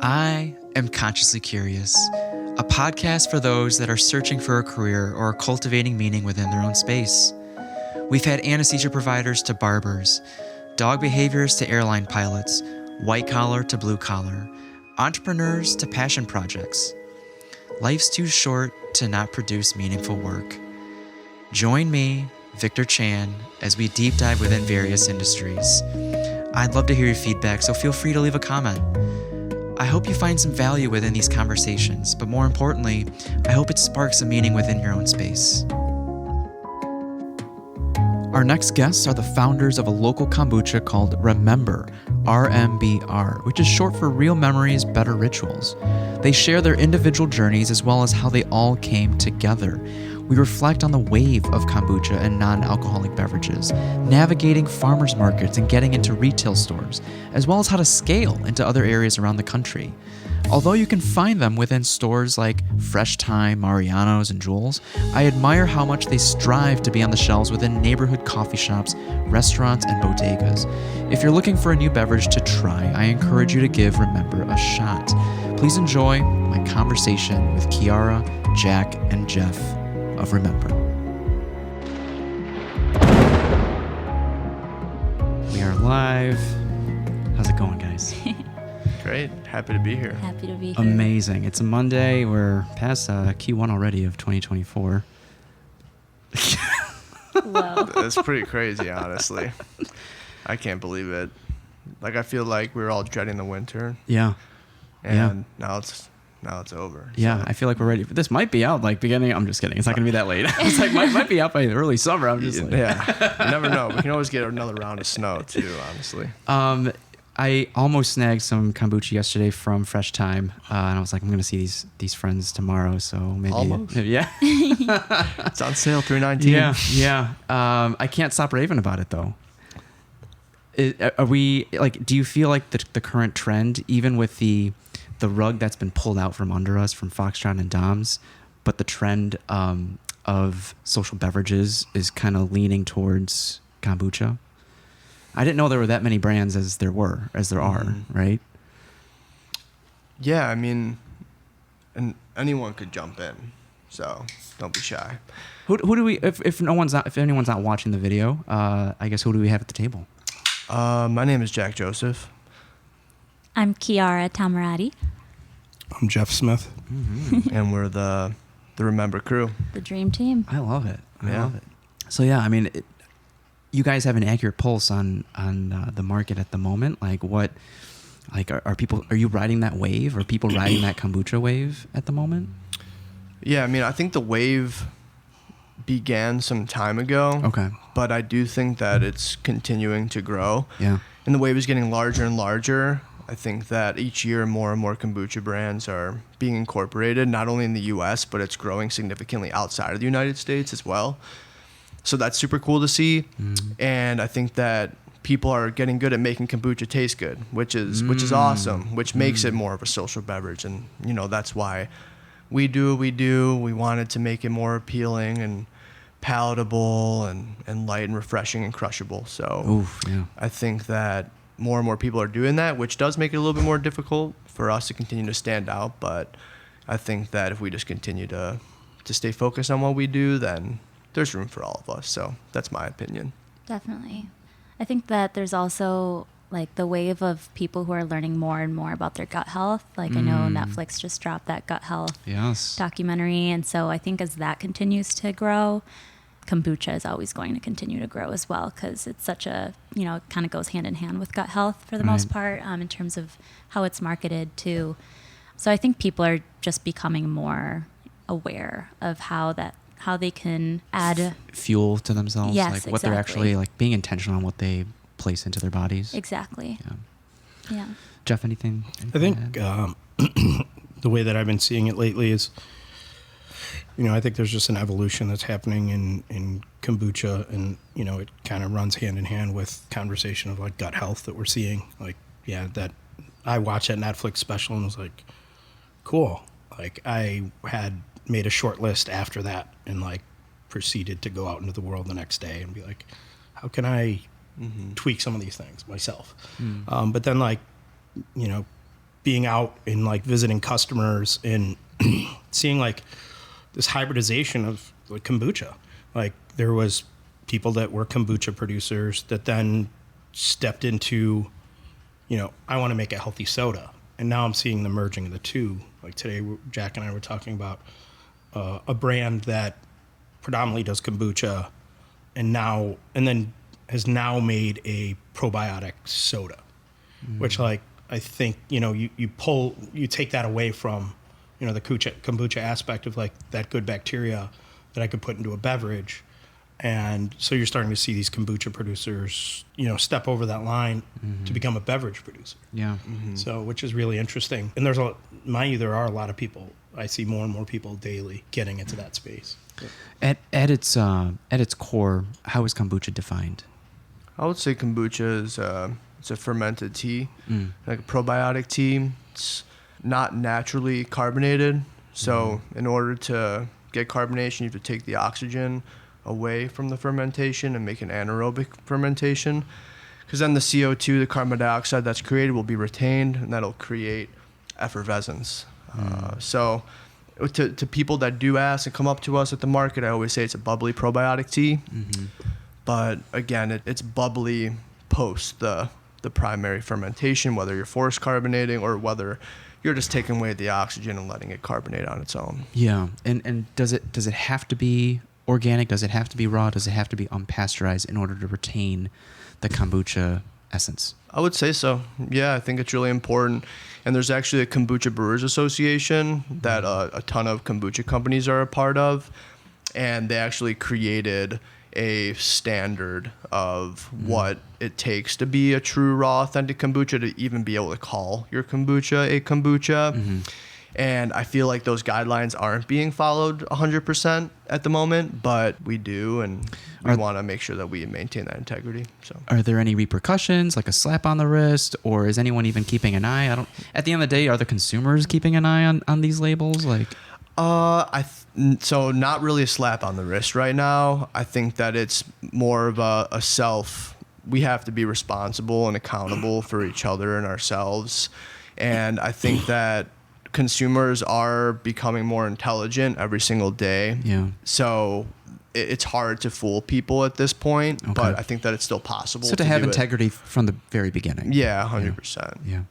I am Consciously Curious, a podcast for those that are searching for a career or are cultivating meaning within their own space. We've had anesthesia providers to barbers, dog behaviorists to airline pilots, white collar to blue collar, entrepreneurs to passion projects. Life's too short to not produce meaningful work. Join me, Victor Chan, as we deep dive within various industries. I'd love to hear your feedback, so feel free to leave a comment. I hope you find some value within these conversations, but more importantly, I hope it sparks a meaning within your own space. Our next guests are the founders of a local kombucha called Remember, RMBR, which is short for Real Memories, Better Rituals. They share their individual journeys as well as how they all came together. We reflect on the wave of kombucha and non-alcoholic beverages, navigating farmers markets and getting into retail stores, as well as how to scale into other areas around the country. Although you can find them within stores like Fresh Thyme, Marianos, and Jules, I admire how much they strive to be on the shelves within neighborhood coffee shops, restaurants, and bodegas. If you're looking for a new beverage to try, I encourage you to give Remember a shot. Please enjoy my conversation with Kiara, Jack, and Jeff of Remember. We are live. How's it going, guys? Great. Happy to be here. Happy to be here. Amazing. It's a Monday. We're past Q1 already of 2024. Whoa. That's pretty crazy, honestly. I can't believe it. Like, I feel like we were all dreading the winter. Yeah. And now it's over. Yeah, So. I feel like we're ready. This might be out like beginning. I'm just kidding. It's not going to be that late. It's like might be out by the early summer. I'm just like. Yeah. You never know. We can always get another round of snow, too, honestly. I almost snagged some kombucha yesterday from Fresh Thyme, and I was like, I'm going to see these friends tomorrow, so maybe. Almost? Yeah. It's on sale, $3.19. Yeah. I can't stop raving about it, though. Are we, like, do you feel like the current trend, even with the rug that's been pulled out from under us from Foxtrot and Dom's, but the trend of social beverages is kind of leaning towards kombucha? I didn't know there were that many brands as there are, right? Yeah, I mean, and anyone could jump in, so don't be shy. Who do we? If anyone's not watching the video, I guess who do we have at the table? My name is Jack Joseph. I'm Kiara Tamarati, I'm Jeff Smith. Mm-hmm. And we're the Remember crew. the dream team. I love it. I Yeah. love it. So yeah, I mean, you guys have an accurate pulse on the market at the moment. Like what, like are people? Are you riding that wave? Are people riding that kombucha wave at the moment? Yeah, I mean, I think the wave began some time ago. Okay. But I do think that it's continuing to grow. Yeah. And the wave is getting larger and larger. I think that each year more and more kombucha brands are being incorporated, not only in the U.S., but it's growing significantly outside of the United States as well. So that's super cool to see. And I think that people are getting good at making kombucha taste good, which is awesome, which makes it more of a social beverage. And, you know, that's why we do what we do. We wanted to make it more appealing and palatable and light and refreshing and crushable. So Oof, yeah. I think that more and more people are doing that, which does make it a little bit more difficult for us to continue to stand out. But I think that if we just continue to stay focused on what we do, then there's room for all of us. So that's my opinion. Definitely. I think that there's also like the wave of people who are learning more and more about their gut health. Like I know Netflix just dropped that gut health Yes. documentary. And so I think as that continues to grow, kombucha is always going to continue to grow as well, because it's such a, you know, it kind of goes hand in hand with gut health for the most part, in terms of how it's marketed too. So I think people are just becoming more aware of how they can add fuel to themselves. Yes, like what they're exactly. actually like being intentional on what they place into their bodies. Exactly. Yeah. Jeff, anything I think to add? the way that I've been seeing it lately is, you know, I think there's just an evolution that's happening in kombucha, and, you know, it kind of runs hand in hand with conversation of like gut health that we're seeing. Like, yeah, that I watched that Netflix special and was like, cool. Like I had made a short list after that and like proceeded to go out into the world the next day and be like, how can I tweak some of these things myself? But then, like, you know, being out and like visiting customers and seeing like this hybridization of like kombucha. Like there was people that were kombucha producers that then stepped into, you know, I want to make a healthy soda. And now I'm seeing the merging of the two. Like today, Jack and I were talking about a brand that predominantly does kombucha and then has now made a probiotic soda, which like, I think, you know, you take that away from, you know, the kombucha aspect of like that good bacteria that I could put into a beverage. And so you're starting to see these kombucha producers, you know, step over that line to become a beverage producer. Yeah. So, which is really interesting. And there are a lot of people. I see more and more people daily getting into that space. At its core, how is kombucha defined? I would say kombucha is it's a fermented tea, like a probiotic tea. It's not naturally carbonated. So in order to get carbonation, you have to take the oxygen away from the fermentation and make an anaerobic fermentation, because then the CO2, the carbon dioxide that's created, will be retained, and that'll create effervescence. So to people that do ask and come up to us at the market, I always say it's a bubbly probiotic tea. But again, it's bubbly post the primary fermentation, whether you're forced carbonating or whether you're just taking away the oxygen and letting it carbonate on its own. Yeah. And does it have to be organic? Does it have to be raw? Does it have to be unpasteurized in order to retain the kombucha essence? I would say so. Yeah, I think it's really important. And there's actually a Kombucha Brewers Association that a ton of kombucha companies are a part of. And they actually created a standard of what it takes to be a true, raw, authentic kombucha, to even be able to call your kombucha a kombucha. And I feel like those guidelines aren't being followed 100% at the moment, but we do, and we want to make sure that we maintain that integrity. So, are there any repercussions, like a slap on the wrist, or is anyone even keeping an eye? At the end of the day, are the consumers keeping an eye on these labels? Like, so not really a slap on the wrist right now. I think that it's more of a self. We have to be responsible and accountable for each other and ourselves, and I think that consumers are becoming more intelligent every single day. Yeah. So it's hard to fool people at this point, but I think that it's still possible. So to have integrity from the very beginning. Yeah, 100%. Yeah.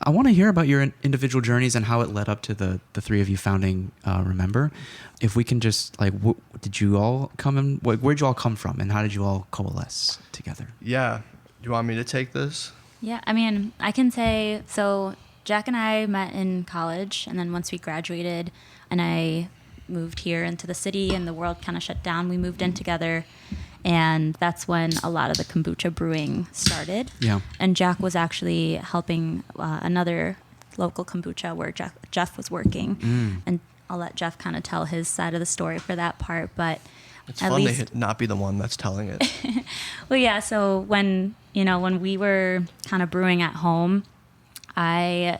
I want to hear about your individual journeys and how it led up to the three of you founding Remember. If we can just like, did you all come in? Where'd you all come from, and how did you all coalesce together? Yeah. Do you want me to take this? Yeah, I mean, I can say, so Jack and I met in college, and then once we graduated and I moved here into the city and the world kind of shut down, we moved in together, and that's when a lot of the kombucha brewing started. Yeah. And Jack was actually helping another local kombucha where Jeff was working, and I'll let Jeff kind of tell his side of the story for that part, but it's at fun least to not be the one that's telling it. Well, yeah, so when we were kind of brewing at home, I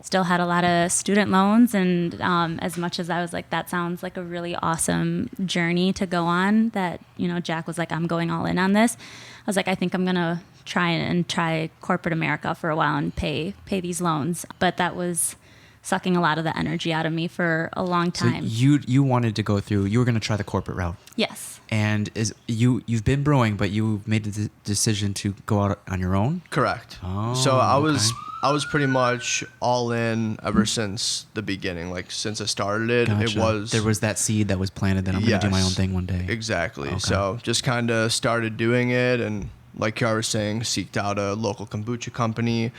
still had a lot of student loans, and as much as I was like, that sounds like a really awesome journey to go on, that, Jack was like, I'm going all in on this. I was like, I think I'm going to try corporate America for a while and pay these loans. But that was sucking a lot of the energy out of me for a long time. So you wanted to go through, you were going to try the corporate route. Yes. And you've been brewing, but you made the decision to go out on your own? Correct. Oh, so I was pretty much all in ever since the beginning. Like since I started it, Gotcha. There was that seed that was planted that I'm going to do my own thing one day. Exactly. Okay. So just kind of started doing it, and like Kiara was saying, seeked out a local kombucha company.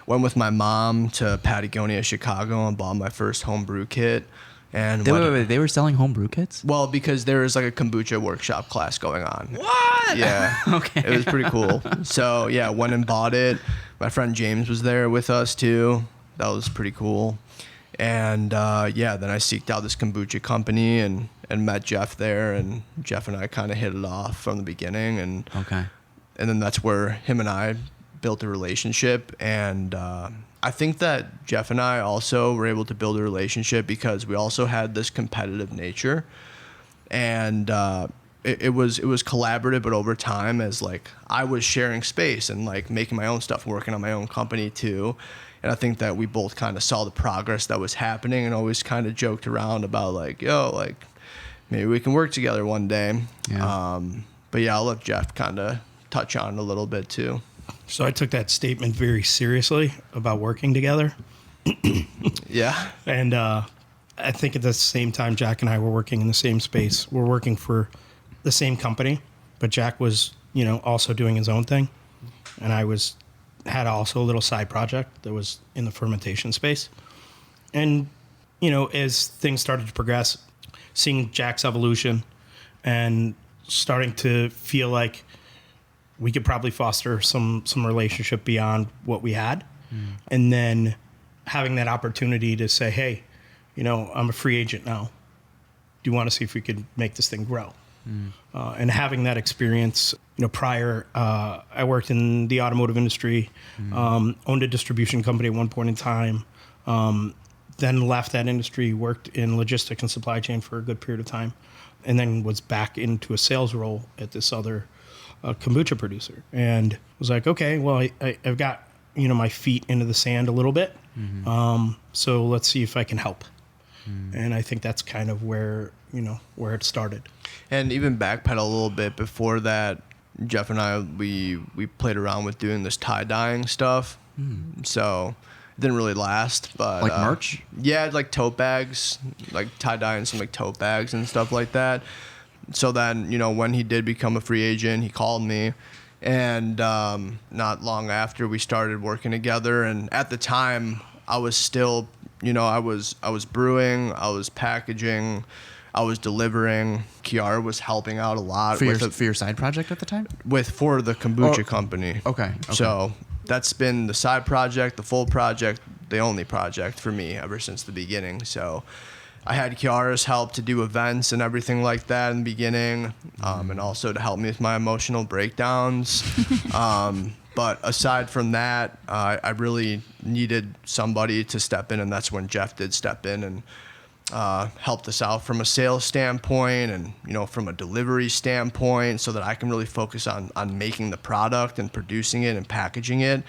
Went with my mom to Patagonia, Chicago, and bought my first home brew kit. And wait, they were selling home brew kits? Well, because there was like a kombucha workshop class going on. What? Yeah. Okay. It was pretty cool. So yeah, went and bought it. My friend James was there with us too. That was pretty cool. And then I seeked out this kombucha company and met Jeff there, and Jeff and I kind of hit it off from the beginning. And then that's where him and I built a relationship. And I think that Jeff and I also were able to build a relationship because we also had this competitive nature. And it was collaborative, but over time, as like I was sharing space and like making my own stuff, working on my own company too. And I think that we both kind of saw the progress that was happening and always kind of joked around about like, yo, like maybe we can work together one day. Yeah. But yeah, I'll let Jeff kind of touch on it a little bit too. So I took that statement very seriously about working together. Yeah. And I think at the same time, Jack and I were working in the same space. We're working for the same company, but Jack was, also doing his own thing. And I had also a little side project that was in the fermentation space. And, as things started to progress, seeing Jack's evolution and starting to feel like we could probably foster some relationship beyond what we had. And then having that opportunity to say, hey, I'm a free agent now. Do you want to see if we could make this thing grow? And having that experience, prior, I worked in the automotive industry, owned a distribution company at one point in time, then left that industry, worked in logistics and supply chain for a good period of time, and then was back into a sales role at this other kombucha producer. And was like, okay, well, I've got, my feet into the sand a little bit. So let's see if I can help. And I think that's kind of where it started. And even backpedal a little bit before that, Jeff and I, we played around with doing this tie-dyeing stuff. So it didn't really last, but Like merch? Yeah, like tote bags, like tie-dyeing some like tote bags and stuff like that. So then, when he did become a free agent, he called me. And not long after, we started working together. And at the time, I was still, I was brewing, I was packaging, I was delivering. Kiara was helping out a lot For your side project at the time? for the kombucha company. Okay. So that's been the side project, the full project, the only project for me ever since the beginning. So I had Kiara's help to do events and everything like that in the beginning, and also to help me with my emotional breakdowns. But aside from that, I really needed somebody to step in, and that's when Jeff did step in and helped us out from a sales standpoint and, from a delivery standpoint, so that I can really focus on making the product and producing it and packaging it.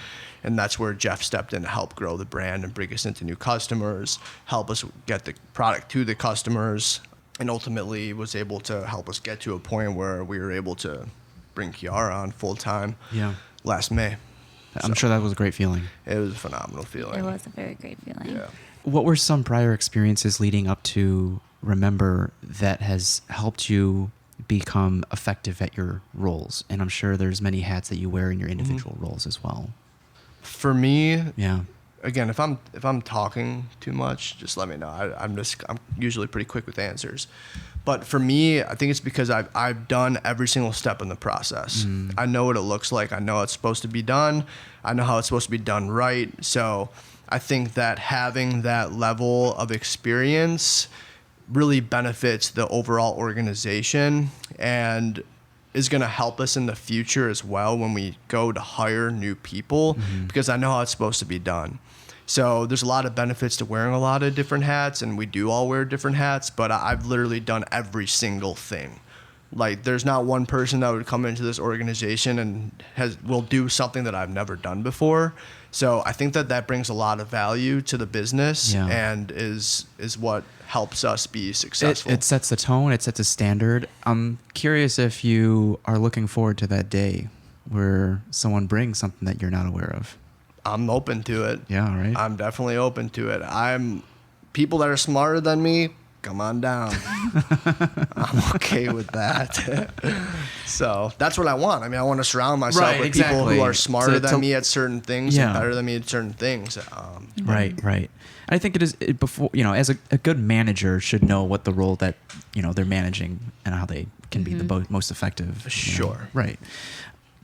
And that's where Jeff stepped in to help grow the brand and bring us into new customers, help us get the product to the customers, and ultimately was able to help us get to a point where we were able to bring Kiara on full time last May. I'm sure that was a great feeling. It was a phenomenal feeling. It was a very great feeling. Yeah. What were some prior experiences leading up to Remember that has helped you become effective at your roles? And I'm sure there's many hats that you wear in your individual roles as well. For me, Yeah. again, if I'm talking too much, just let me know. I'm usually pretty quick with answers. But for me, I think it's because I've done every single step in the process. I know what it looks like. I know how it's supposed to be done. I know how it's supposed to be done right. So I think that having that level of experience really benefits the overall organization and is going to help us in the future as well when we go to hire new people, because I know how it's supposed to be done. So there's a lot of benefits to wearing a lot of different hats, and we do all wear different hats, but I've literally done every single thing. Like, there's not one person that would come into this organization and will do something that I've never done before. So I think that brings a lot of value to the business and is what helps us be successful. It sets the tone. It sets a standard. I'm curious if you are looking forward to that day where someone brings something that you're not aware of. I'm open to it. Yeah, right? I'm definitely open to it. People that are smarter than me, come on down. I'm okay with that. So that's what I want. I mean, I want to surround myself with people who are smarter than me at certain things and better than me at certain things. Right. I think before, as a good manager should know what the role that, they're managing and how they can be the most effective. Sure. Right.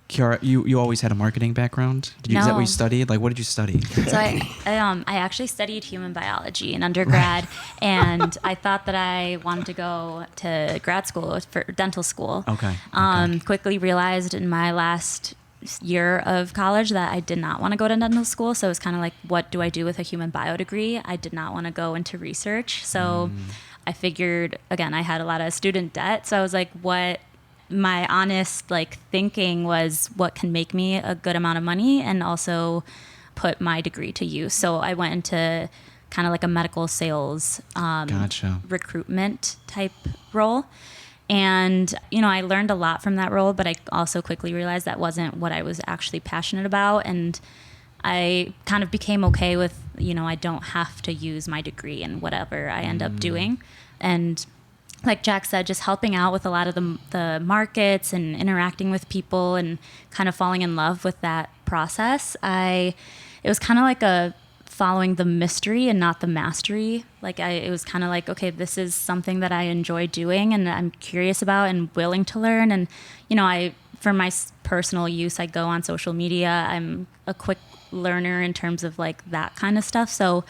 Kiara, you always had a marketing background? Is that what you studied? Like, what did you study? So I actually studied human biology in undergrad, and I thought that I wanted to go to grad school for dental school. Okay. Quickly realized in my last year of college that I did not want to go to dental school. So it was kind of like, what do I do with a human bio degree? I did not want to go into research. So I figured, again, I had a lot of student debt. So I was like, what my honest like thinking was what can make me a good amount of money and also put my degree to use. So I went into kind of like a medical sales Gotcha. recruitment type role. And, I learned a lot from that role, but I also quickly realized that wasn't what I was actually passionate about. And I kind of became okay with, I don't have to use my degree in whatever I end up doing. And like Jack said, just helping out with a lot of the markets and interacting with people and kind of falling in love with that process. It was kind of like following the mystery and not the mastery. It was kind of like, okay, this is something that I enjoy doing and I'm curious about and willing to learn. And, for my personal use, I go on social media. I'm a quick learner in terms of like that kind of stuff. So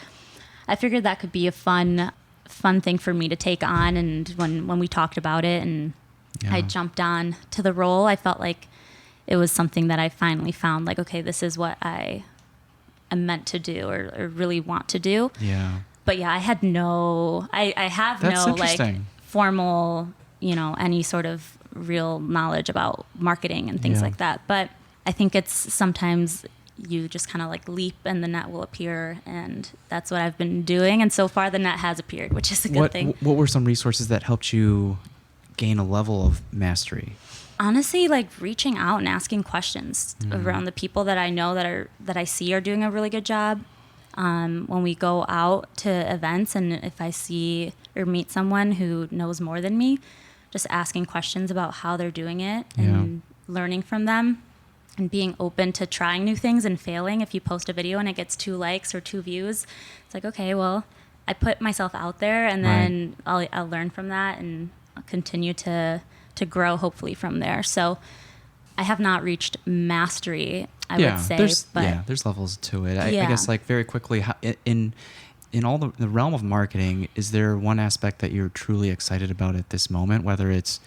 I figured that could be a fun thing for me to take on. And when we talked about it and I jumped on to the role, I felt like it was something that I finally found like, okay, this is what I am meant to do or really want to do. Yeah. But yeah, I have That's no like interesting. formal, any sort of real knowledge about marketing and things Yeah. like that. But I think it's sometimes you just kind of like leap and the net will appear, and that's what I've been doing. And so far the net has appeared, which is a good thing. What were some resources that helped you gain a level of mastery? Honestly, like reaching out and asking questions around the people that I know that I see are doing a really good job. When we go out to events and if I see or meet someone who knows more than me, just asking questions about how they're doing it and learning from them and being open to trying new things and failing. If you post a video and it gets 2 likes or 2 views, it's like, okay, well, I put myself out there and then I'll learn from that and I'll continue to grow hopefully from there. So I have not reached mastery, I would say. There's levels to it. I guess like very quickly, in all the realm of marketing, is there one aspect that you're truly excited about at this moment, whether it's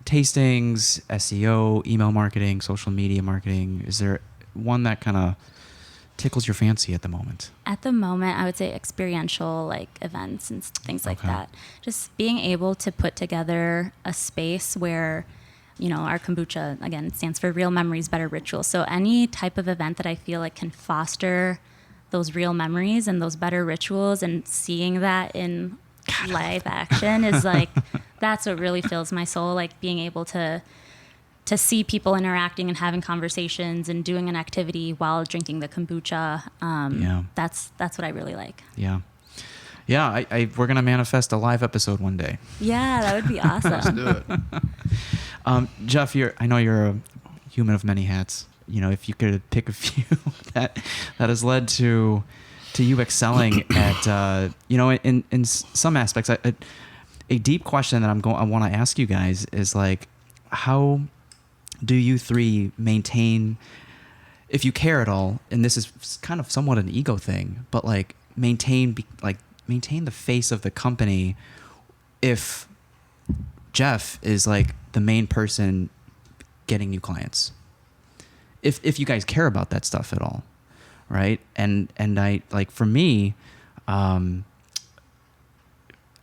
tastings, SEO, email marketing, social media marketing? Is there one that kind of tickles your fancy at the moment? At the moment, I would say experiential like events and things like that. Just being able to put together a space where, our kombucha, again, stands for Real Memories, Better Rituals. So any type of event that I feel like can foster those real memories and those better rituals, and seeing that in live action is like, that's what really fills my soul. Like being able to see people interacting and having conversations and doing an activity while drinking the kombucha. That's what I really like. Yeah. Yeah, we're going to manifest a live episode one day. Yeah, that would be awesome. Let's do it. Jeff, I know you're a human of many hats. If you could pick a few that has led to you excelling at, in some aspects, a deep question that I want to ask you guys is like, how do you three maintain, if you care at all, and this is kind of somewhat an ego thing, but like maintain the face of the company if Jeff is like the main person getting new clients? If you guys care about that stuff at all, right? And I like, for me, at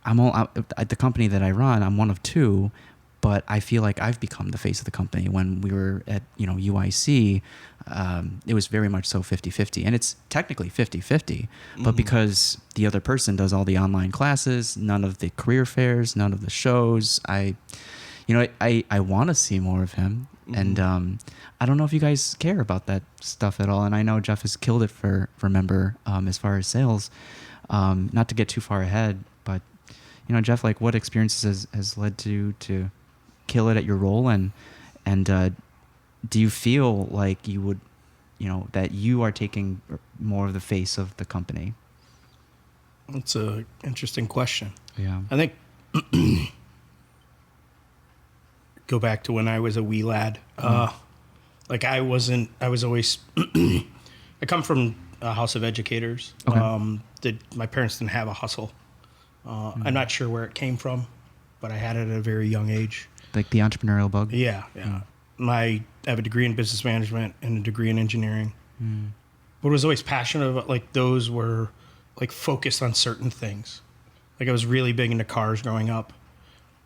the company that I run, I'm one of 2, but I feel like I've become the face of the company. When we were at UIC, it was very much so 50-50, and it's technically 50-50, but because the other person does all the online classes, none of the career fairs, none of the shows, I want to see more of him. And I don't know if you guys care about that stuff at all. And I know Jeff has killed it for Remember as far as sales. Not to get too far ahead, but Jeff, like what experiences has led you to kill it at your role, and do you feel like you would, that you are taking more of the face of the company? That's an interesting question. Yeah, I think go back to when I was a wee lad. Like I was always, I come from a house of educators. Okay. My parents didn't have a hustle. I'm not sure where it came from, but I had it at a very young age. Like the entrepreneurial bug? Yeah. I have a degree in business management and a degree in engineering. But I was always passionate about, like, those were like focused on certain things. Like I was really big into cars growing up.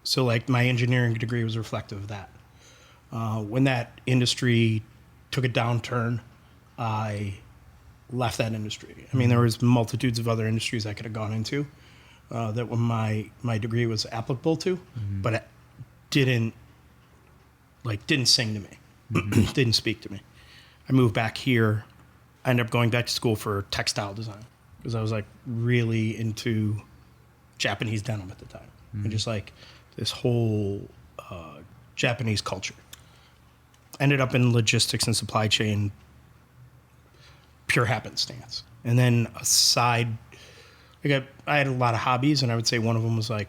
So like my engineering degree was reflective of that. When that industry took a downturn, I left that industry. I mean, there was multitudes of other industries I could have gone into that when my degree was applicable to, but it didn't sing to me, didn't speak to me. I moved back here. I ended up going back to school for textile design because I was like really into Japanese denim at the time and just like this whole Japanese culture. Ended up in logistics and supply chain, pure happenstance. And then aside, I had a lot of hobbies, and I would say one of them was like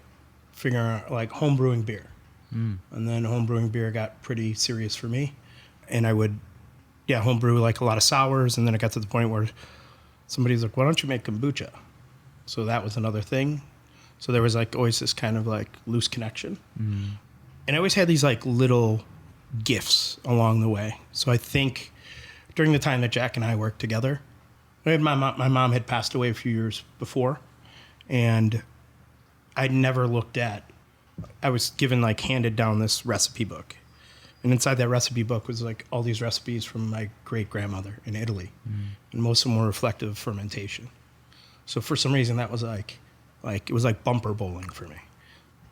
figuring out like home brewing beer. And then home brewing beer got pretty serious for me, and I would home brew like a lot of sours, and then it got to the point where somebody's like, why don't you make kombucha? So that was another thing. So there was like always this kind of like loose connection. And I always had these like little gifts along the way. So I think during the time that Jack and I worked together, my mom had passed away a few years before, and I was given like handed down this recipe book. And inside that recipe book was like all these recipes from my great grandmother in Italy. And most of them were reflective of fermentation. So for some reason that was like it was like bumper bowling for me.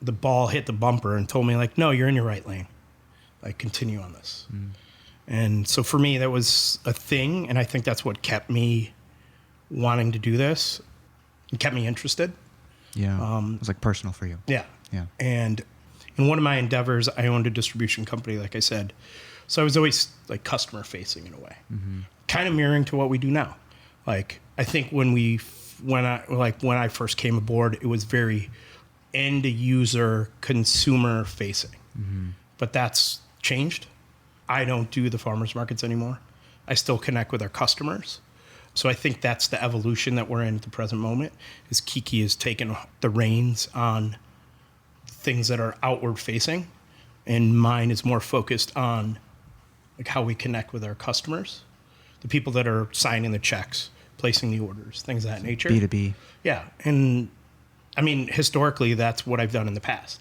The ball hit the bumper and told me like, no, you're in your right lane. Like continue on this. And so for me, that was a thing. And I think that's what kept me wanting to do this and kept me interested. Yeah. It was like personal for you. Yeah. Yeah. And in one of my endeavors, I owned a distribution company, like I said. So I was always like customer facing in a way, kind of mirroring to what we do now. Like I think when I first came aboard, it was very end user consumer facing, but that's changed. I don't do the farmers markets anymore. I still connect with our customers. So I think that's the evolution that we're in at the present moment, is Kiki has taken the reins on things that are outward facing, and mine is more focused on like how we connect with our customers, the people that are signing the checks, placing the orders, things of that nature. B2B. Yeah. And I mean, historically, that's what I've done in the past.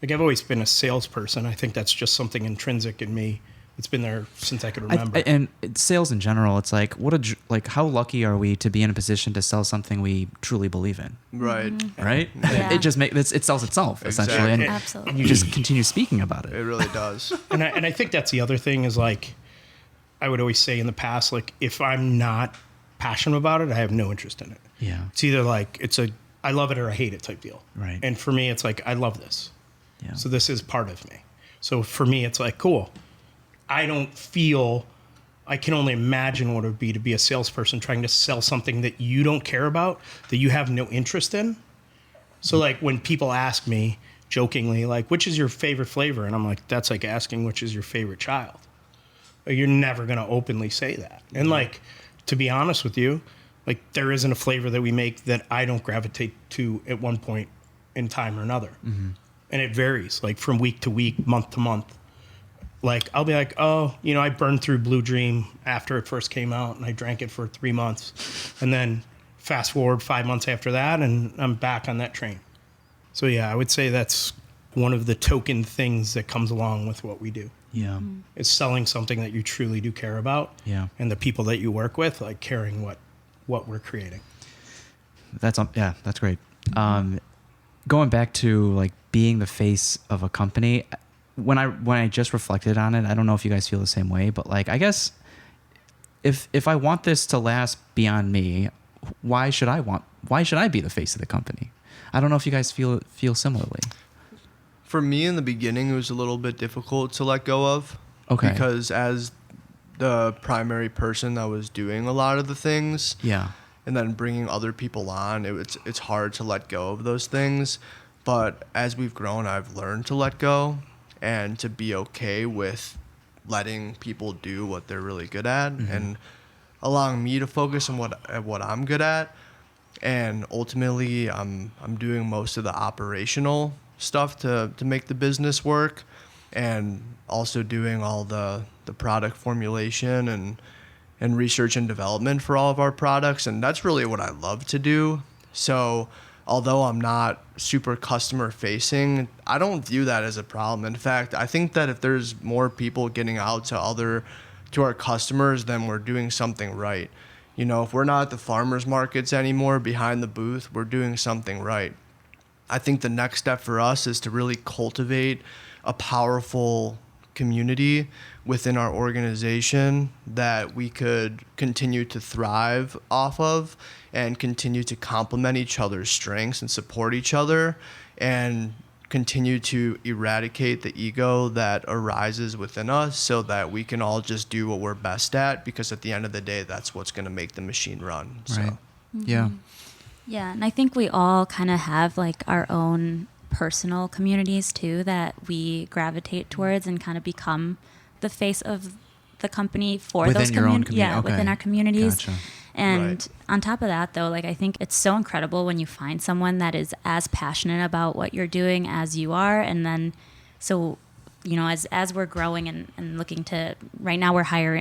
Like I've always been a salesperson. I think that's just something intrinsic in me. It's been there since I could remember. And sales in general, it's like how lucky are we to be in a position to sell something we truly believe in? Right. Right? Yeah. It just it sells itself essentially, and, Absolutely. and you just continue speaking about it. It really does. and I think that's the other thing is like, I would always say in the past, like if I'm not passionate about it, I have no interest in it. Yeah. It's either like I love it or I hate it type deal. Right. And for me, it's like I love this. Yeah. So this is part of me. So for me, it's like cool. I can only imagine what it would be to be a salesperson trying to sell something that you don't care about, that you have no interest in. So like when people ask me jokingly, like, which is your favorite flavor? And I'm like, that's like asking which is your favorite child. You're never going to openly say that. And like, to be honest with you, like there isn't a flavor that we make that I don't gravitate to at one point in time or another. And it varies like from week to week, month to month. Like, I'll be like, oh, I burned through Blue Dream after it first came out, and I drank it for 3 months. And then fast forward 5 months after that, and I'm back on that train. So, yeah, I would say that's one of the token things that comes along with what we do. Yeah. Is selling something that you truly do care about. Yeah. And the people that you work with, like, caring what we're creating. That's great. Going back to, like, being the face of a company, when I just reflected on it, I don't know if you guys feel the same way, but like I guess if I want this to last beyond me, why should I be the face of the company? I don't know if you guys feel similarly. For me in the beginning, it was a little bit difficult to let go of. Okay. Because as the primary person that was doing a lot of the things, Yeah. and then bringing other people on, it's hard to let go of those things. But as we've grown, I've learned to let go and to be okay with letting people do what they're really good at and allowing me to focus on what I'm good at. And ultimately, I'm doing most of the operational stuff to make the business work, and also doing all the product formulation and research and development for all of our products. And that's really what I love to do. So although I'm not super customer facing, I don't view that as a problem. In fact, I think that if there's more people getting out to our customers, then we're doing something right. You know, if we're not at the farmers markets anymore behind the booth, we're doing something right. I think the next step for us is to really cultivate a powerful community within our organization that we could continue to thrive off of and continue to complement each other's strengths and support each other and continue to eradicate the ego that arises within us so that we can all just do what we're best at, because at the end of the day, that's what's going to make the machine run. So. Right. Yeah. Yeah, and I think we all kind of have like our own personal communities too that we gravitate towards and kind of become the face of the company for Within those your own communities. community. Yeah, Okay. within our communities. Gotcha. And Right. on top of that, though, like I think it's so incredible when you find someone that is as passionate about what you're doing as you are, and then so you know, as we're growing and looking to, right now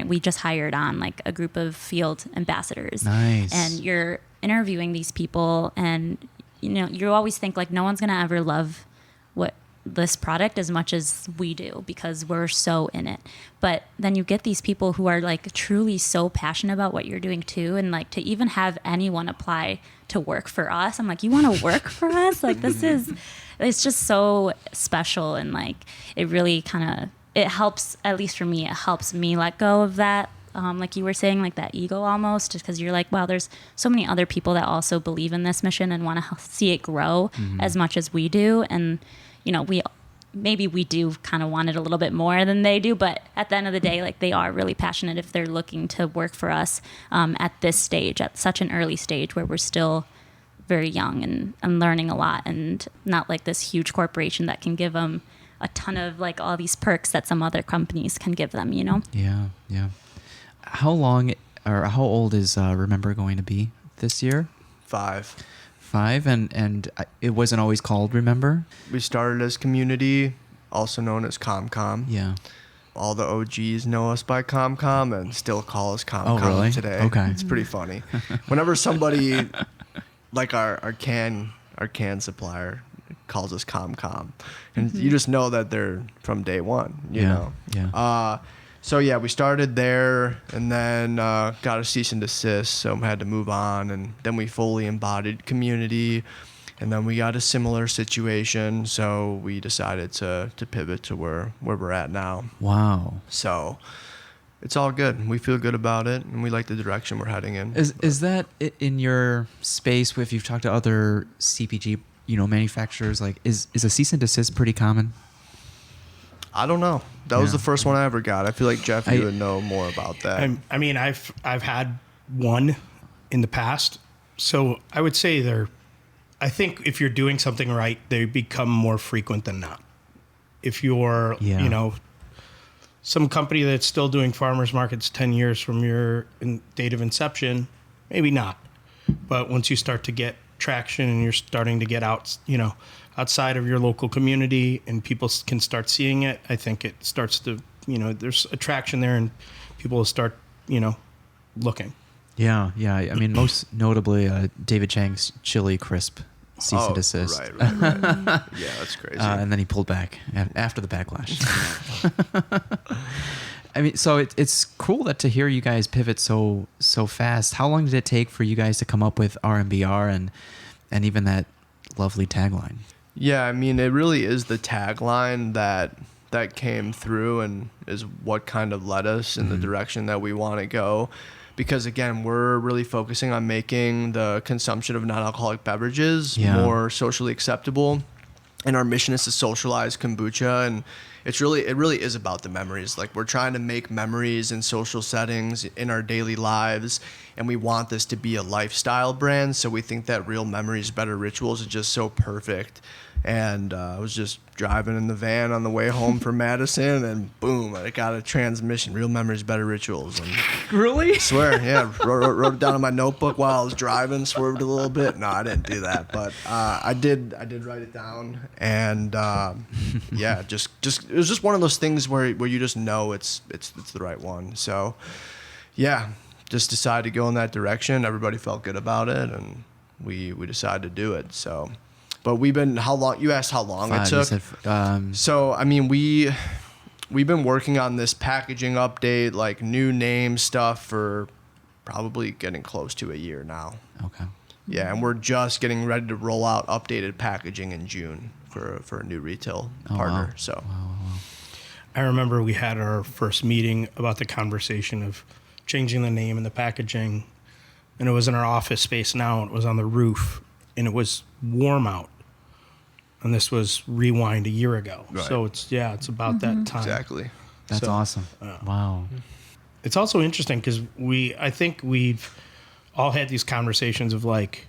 we just hired on like a group of field ambassadors. Nice. And you're interviewing these people, and you know, you always think like no one's going to ever love what this product as much as we do because we're so in it. But then you get these people who are like truly so passionate about what you're doing too, and like to even have anyone apply to work for us, I'm like, you want to work for us? Like it's just so special, and like it really kind of, it helps, at least for me, it helps me let go of that, like you were saying, like that ego almost, just because you're like, wow, there's so many other people that also believe in this mission and want to see it grow as much as we do. And you know, maybe we do kind of want it a little bit more than they do, but at the end of the day, like they are really passionate if they're looking to work for us at this stage, at such an early stage where we're still very young and learning a lot, and not like this huge corporation that can give them a ton of like all these perks that some other companies can give them, you know? Yeah, yeah. How long or how old is Remember going to be this year? 5. 5, and it wasn't always called Remember? We started as Community, also known as ComCom. Yeah. All the OGs know us by ComCom and still call us ComCom really? today. Okay. It's pretty funny. Whenever somebody like our can supplier calls us ComCom, and you just know that they're from day one, you know. Yeah. So yeah, we started there, and then got a cease and desist, so had to move on, and then we fully embodied Community, and then we got a similar situation, so we decided to pivot to where we're at now. Wow. So it's all good. We feel good about it, and we like the direction we're heading in. Is that in your space? If you've talked to other CPG, manufacturers, like is a cease and desist pretty common? I don't know. That was Yeah. the first one I ever got. I feel like Jeff, you would know more about that. I mean, I've had one in the past, so I would say I think if you're doing something right, they become more frequent than not. If you're, some company that's still doing farmers markets 10 years from your date of inception, maybe not. But once you start to get traction and you're starting to get out, outside of your local community and people can start seeing it, I think it starts to, there's attraction there and people will start, looking. Yeah. I mean, most notably, David Chang's chili crisp cease and desist. Right. Yeah, that's crazy. And then he pulled back after the backlash. I mean, so it's cool to hear you guys pivot so fast. How long did it take for you guys to come up with RMBR and even that lovely tagline? Yeah, I mean, it really is the tagline that came through and is what kind of led us in the direction that we want to go. Because, again, we're really focusing on making the consumption of non-alcoholic beverages more socially acceptable. And our mission is to socialize kombucha. And it really is about the memories. Like, we're trying to make memories in social settings in our daily lives. And we want this to be a lifestyle brand. So we think that Real Memories, Better Rituals is just so perfect. And I was just driving in the van on the way home from Madison, and boom, I got a transmission. Real Memories, Better Rituals. And Really? I swear, yeah. Wrote it down in my notebook while I was driving, swerved a little bit. No, I didn't do that, but I did write it down. And yeah, just it was just one of those things where you just know it's the right one. So yeah, just decided to go in that direction. Everybody felt good about it, and we decided to do it. So, but how long, you asked how long it 5, you took. said, So, I mean, we've been working on this packaging update, like new name stuff, for probably getting close to a year now. okay. Yeah, and we're just getting ready to roll out updated packaging in June for a new retail partner. Wow. So, I remember we had our first meeting about the conversation of changing the name and the packaging, and it was in our office space now. It was on the roof, and it was warm out. And this was rewind a year ago. Right. So it's about that time. exactly. That's So, awesome. Wow. It's also interesting because I think we've all had these conversations of like,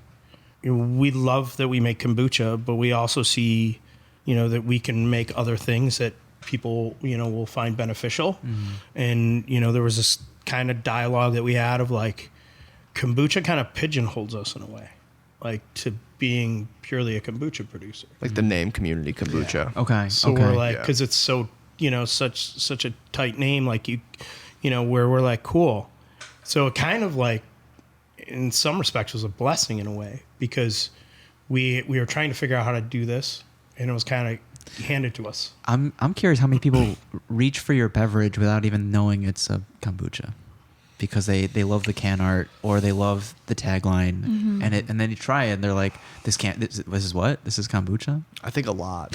we love that we make kombucha, but we also see, that we can make other things that people, will find beneficial. And, there was this kind of dialogue that we had of like, kombucha kind of pigeonholes us in a way, like to being purely a kombucha producer. Like the name Community Kombucha. Okay. So okay. we're like, Yeah. because it's so, such a tight name, like where we're like, cool. So it kind of like, in some respects, was a blessing in a way, because we were trying to figure out how to do this, and it was kind of handed to us. I'm curious how many people reach for your beverage without even knowing it's a kombucha, because they love the can art or they love the tagline, and then you try it and they're like, this is what? This is kombucha? I think a lot.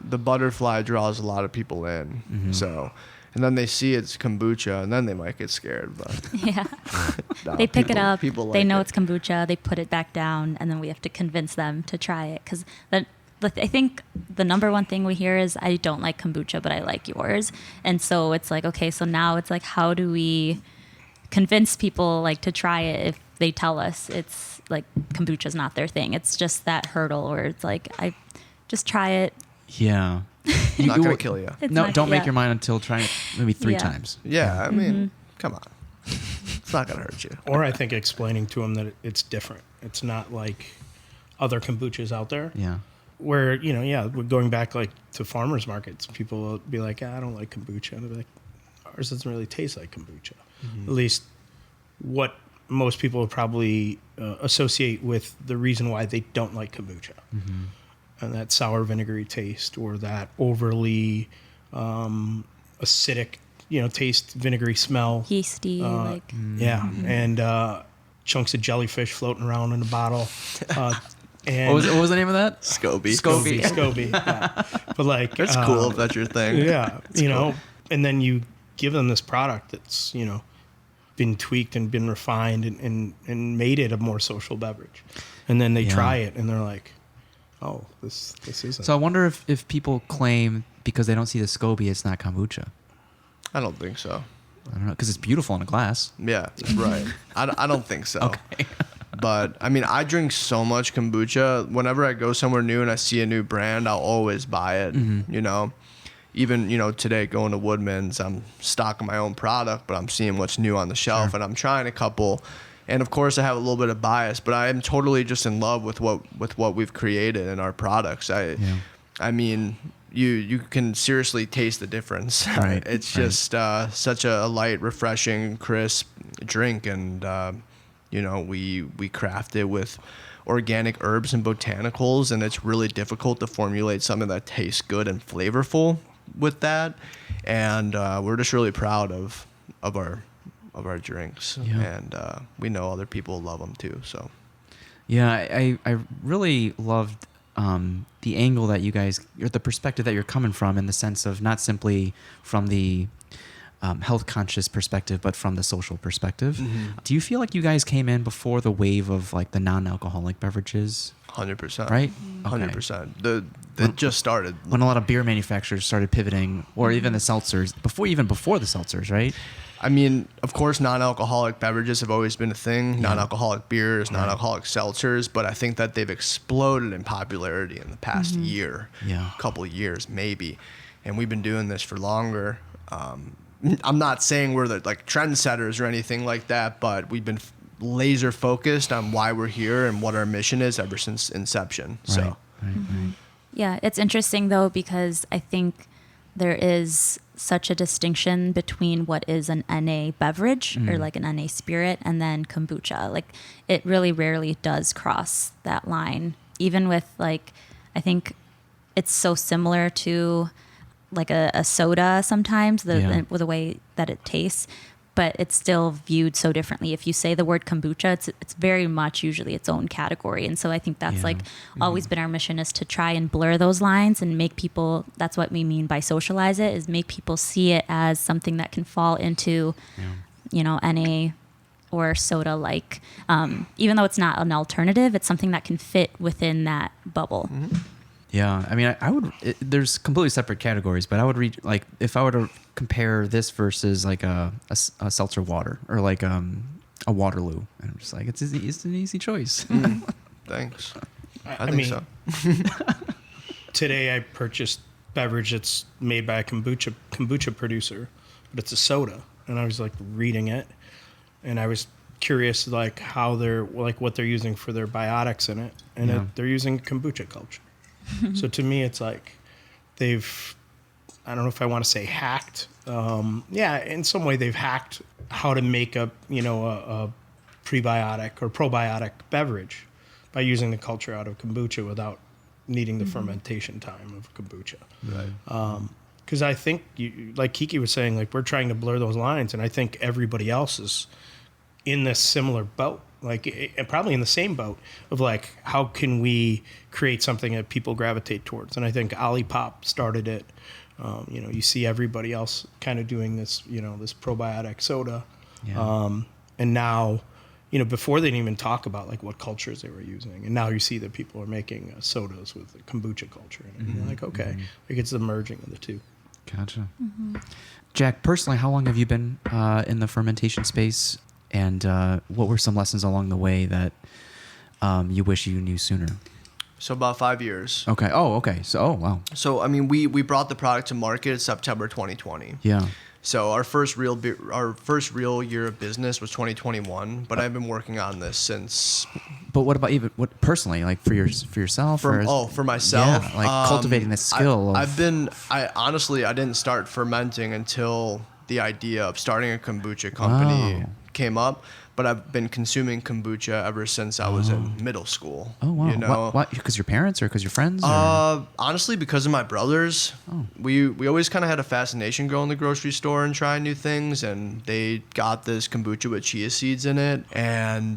The butterfly draws a lot of people in. So, and then they see it's kombucha, and then they might get scared. But Yeah. no, They pick it up. People They like know it. it's kombucha. They put it back down, and then we have to convince them to try it. Because I think the number one thing we hear is, I don't like kombucha, but I like yours. And so it's like, okay, so now it's like, how do we convince people like to try it if they tell us it's like kombucha's not their thing? It's just that hurdle where it's like, I just try it. Yeah. Not gonna kill you. It's No, not- don't make yeah. your mind until trying it maybe 3 Yeah. times. Yeah, I mean, come on. It's not gonna hurt you. Or I think explaining to them that it's different. It's not like other kombuchas out there. Yeah. Where, we're going back like to farmers markets, people will be like, I don't like kombucha. And they'll be like, ours doesn't really taste like kombucha. At least what most people would probably associate with the reason why they don't like kombucha. And that sour vinegary taste, or that overly acidic, taste, vinegary smell. Yeasty, like Yeah. And chunks of jellyfish floating around in a bottle. And What was the name of that? Scoby. Scoby. Yeah. But like, That's cool if that's your thing. Yeah. And then you give them this product that's, been tweaked and been refined and made it a more social beverage. And then they Yeah. try it and they're like, oh, this isn't. So I wonder if people claim because they don't see the SCOBY, it's not kombucha. I don't think so. I don't know, because it's beautiful in a glass. Yeah, right. I don't think so. Okay. But I mean, I drink so much kombucha. Whenever I go somewhere new and I see a new brand, I'll always buy it. Even today going to Woodman's, I'm stocking my own product, but I'm seeing what's new on the shelf, and I'm trying a couple. And of course, I have a little bit of bias, but I am totally just in love with what we've created in our products. I mean, you can seriously taste the difference. Right. It's just such a light, refreshing, crisp drink, and we craft it with organic herbs and botanicals, and it's really difficult to formulate something that tastes good and flavorful with that. And we're just really proud of our drinks, Yeah. and we know other people love them too. So Yeah, I really loved the angle that you guys, or the perspective that you're coming from, in the sense of not simply from the health conscious perspective, but from the social perspective. Do you feel like you guys came in before the wave of like the non-alcoholic beverages? 100%, Right? 100%. It just started. When a lot of beer manufacturers started pivoting, or even the seltzers, before the seltzers, right? I mean, of course, non-alcoholic beverages have always been a thing. Non-alcoholic beers, non-alcoholic seltzers, but I think that they've exploded in popularity in the past year, couple of years maybe, and we've been doing this for longer. I'm not saying we're the like trendsetters or anything like that, but we've been laser focused on why we're here and what our mission is ever since inception. So Right. Yeah, it's interesting though, because I think there is such a distinction between what is an NA beverage or like an NA spirit and then kombucha. Like it really rarely does cross that line. Even with like, I think it's so similar to like a soda sometimes, with the way that it tastes, but it's still viewed so differently. If you say the word kombucha, it's very much usually its own category. And so I think that's like always been our mission, is to try and blur those lines and make people, that's what we mean by socialize it, is make people see it as something that can fall into, you know, NA or soda like, even though it's not an alternative, it's something that can fit within that bubble. Yeah, I mean, I would. There's completely separate categories, but I would read, like, if I were to compare this versus like a seltzer water or like a Waterloo, and I'm just like, it's an easy choice. Thanks. I think mean, so. Today I purchased beverage that's made by a kombucha producer, but it's a soda, and I was like reading it, and I was curious like how they're like what they're using for their biotics in it, and they're using kombucha culture. So to me, it's like they've, I don't know if I want to say hacked. In some way they've hacked how to make a prebiotic or probiotic beverage by using the culture out of kombucha without needing the fermentation time of kombucha. Right. Because I think, like Kiki was saying, like we're trying to blur those lines, and I think everybody else is in this similar boat. Like probably in the same boat of like, how can we create something that people gravitate towards? And I think Olipop started it. You see everybody else kind of doing this, this probiotic soda. Yeah. And now, before they didn't even talk about like what cultures they were using. And now you see that people are making sodas with the kombucha culture in it. And you're like, okay, like it's the merging of the two. Gotcha. Jack, personally, how long have you been in the fermentation space? And what were some lessons along the way that you wish you knew sooner? So about 5 years. Okay. Oh, okay. So, wow. So, I mean, we brought the product to market in September 2020. Yeah. So our first real year of business was 2021, but I've been working on this since. But what about what personally, like for yourself? For myself. Yeah, like cultivating this skill. I didn't start fermenting until the idea of starting a kombucha company came up, but I've been consuming kombucha ever since I was in middle school. Oh, wow. What? Because your parents or because your friends? Honestly, because of my brothers. Oh. We always kind of had a fascination going to the grocery store and trying new things, and they got this kombucha with chia seeds in it and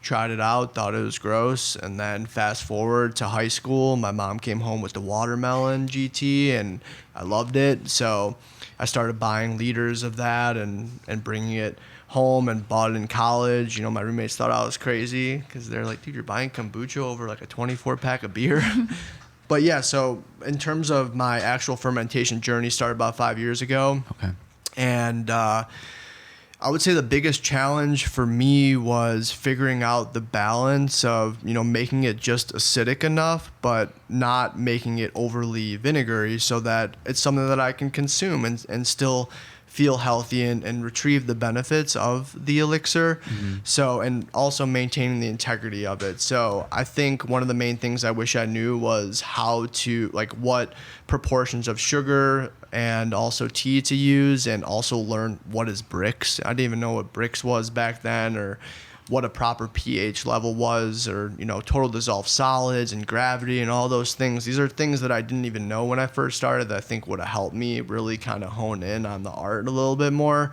tried it out, thought it was gross, and then fast forward to high school, my mom came home with the watermelon GT, and I loved it, so I started buying liters of that and bringing it home and bought it in college. My roommates thought I was crazy because they're like, dude, you're buying kombucha over like a 24 pack of beer. But yeah, so in terms of my actual fermentation journey, started about 5 years ago. Okay. And I would say the biggest challenge for me was figuring out the balance of, making it just acidic enough, but not making it overly vinegary so that it's something that I can consume and still feel healthy and retrieve the benefits of the elixir. So, and also maintaining the integrity of it. So I think one of the main things I wish I knew was how to, like, what proportions of sugar and also tea to use, and also learn what is Brix. I didn't even know what Brix was back then, or what a proper pH level was, or, total dissolved solids and gravity and all those things. These are things that I didn't even know when I first started that I think would have helped me really kind of hone in on the art a little bit more.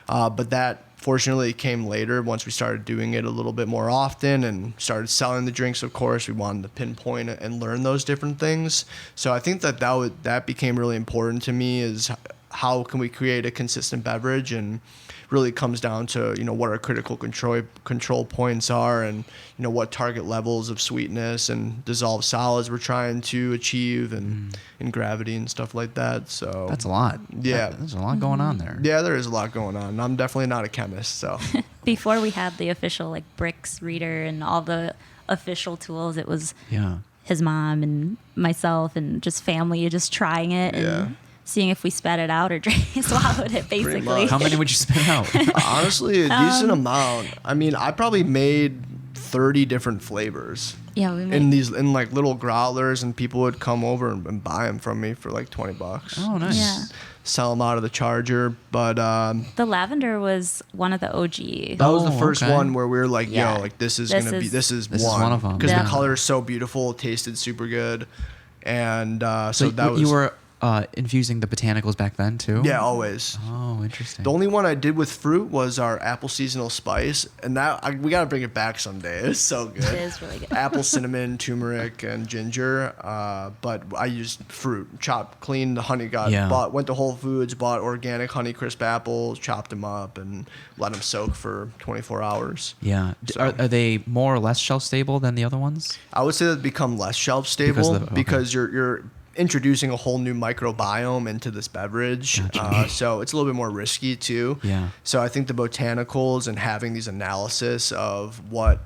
But that fortunately came later once we started doing it a little bit more often and started selling the drinks. Of course, we wanted to pinpoint it and learn those different things. So I think that became really important to me, is how can we create a consistent beverage, and really comes down to, what our critical control points are, and, what target levels of sweetness and dissolved solids we're trying to achieve, and gravity and stuff like that. So that's a lot. Yeah. There's a lot going on there. Yeah, there is a lot going on. I'm definitely not a chemist, so. Before we had the official Brix reader and all the official tools, it was his mom and myself and just family just trying it and seeing if we spat it out or swallowed it, basically. How many would you spit out? Honestly, a decent amount. I mean, I probably made 30 different flavors. Yeah, we in like little growlers, and people would come over and buy them from me for like $20. Oh, nice. Yeah. Sell them out of the charger, but the lavender was one of the OG. that was the Oh, first okay. one where we were like, Yeah. yo, like this is This gonna be is- this is This is one one of 'em. because Yeah. the color is so beautiful, it tasted super good, and so So that was you were infusing the botanicals back then too? yeah, always. Oh, interesting. The only one I did with fruit was our apple seasonal spice, and we gotta bring it back someday. It's so good. It is really good. Apple, cinnamon, turmeric, and ginger. But I used fruit, chopped, clean the honey. Went to Whole Foods, bought organic Honeycrisp apples, chopped them up, and let them soak for 24 hours. Yeah. So- Are they more or less shelf stable than the other ones? I would say that become less shelf stable Because of okay. you're introducing a whole new microbiome into this beverage. Gotcha. So it's a little bit more risky too. Yeah. So I think the botanicals and having these analysis of what,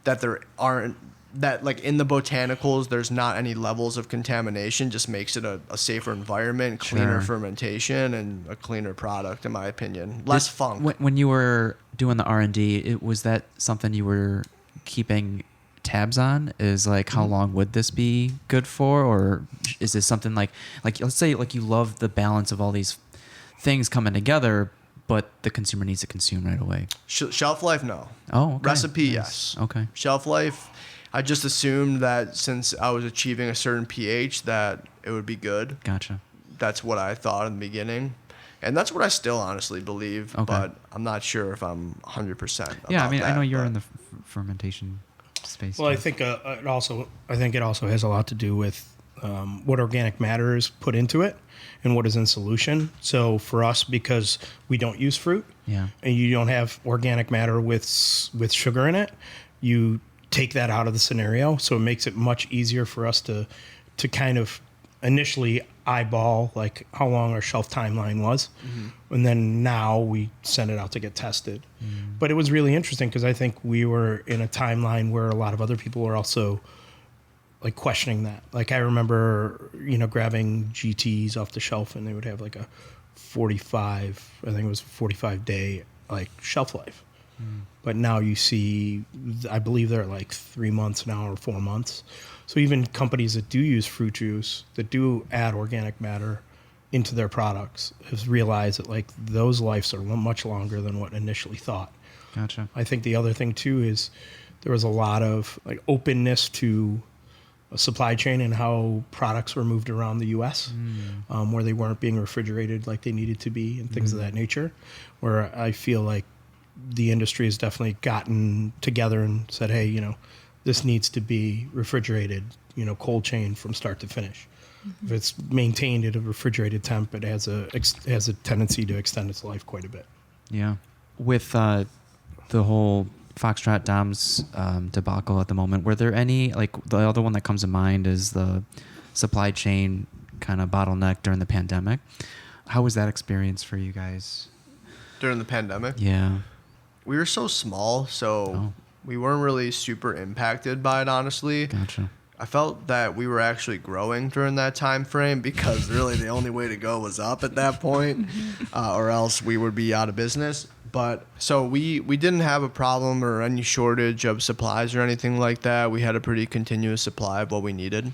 that there aren't, that like in the botanicals, there's not any levels of contamination, just makes it a safer environment, cleaner Sure. fermentation, and a cleaner product, in my opinion. Less funk. When you were doing the R&D, was that something you were keeping tabs on? Is like how long would this be good for, or is this something like let's say like you love the balance of all these things coming together, but the consumer needs to consume right away? Shelf life, no. Oh, okay. Recipe, Nice. yes. Okay. Shelf life, I just assumed that since I was achieving a certain pH that it would be good. Gotcha. That's what I thought in the beginning. And that's what I still honestly believe, Okay. but I'm not sure if I'm 100% Yeah, I about mean, I that, know you're but- in the fermentation space. Well, too. I think it also has a lot to do with what organic matter is put into it and what is in solution. So for us, because we don't use fruit, Yeah. and you don't have organic matter with sugar in it, you take that out of the scenario. So it makes it much easier for us to kind of initially eyeball like how long our shelf timeline was, and then now we send it out to get tested. But it was really interesting because I think we were in a timeline where a lot of other people were also like questioning that. Like I remember, grabbing GTs off the shelf, and they would have like a 45 day like shelf life. But now you see, I believe they're like 3 months now or 4 months. So even companies that do use fruit juice, that do add organic matter into their products, have realized that like those lives are much longer than what initially thought. Gotcha. I think the other thing too is there was a lot of like openness to a supply chain and how products were moved around the U.S. Where they weren't being refrigerated like they needed to be and things of that nature. Where I feel like the industry has definitely gotten together and said, hey, this needs to be refrigerated, cold chain from start to finish. If it's maintained at a refrigerated temp, it has a tendency to extend its life quite a bit. Yeah. With the whole Foxtrot Dom's debacle at the moment, were there any, like the other one that comes to mind is the supply chain kind of bottleneck during the pandemic. How was that experience for you guys? During the pandemic? Yeah. We were so small, so we weren't really super impacted by it, honestly. Gotcha. I felt that we were actually growing during that time frame because really the only way to go was up at that point, or else we would be out of business. But so we didn't have a problem or any shortage of supplies or anything like that. We had a pretty continuous supply of what we needed.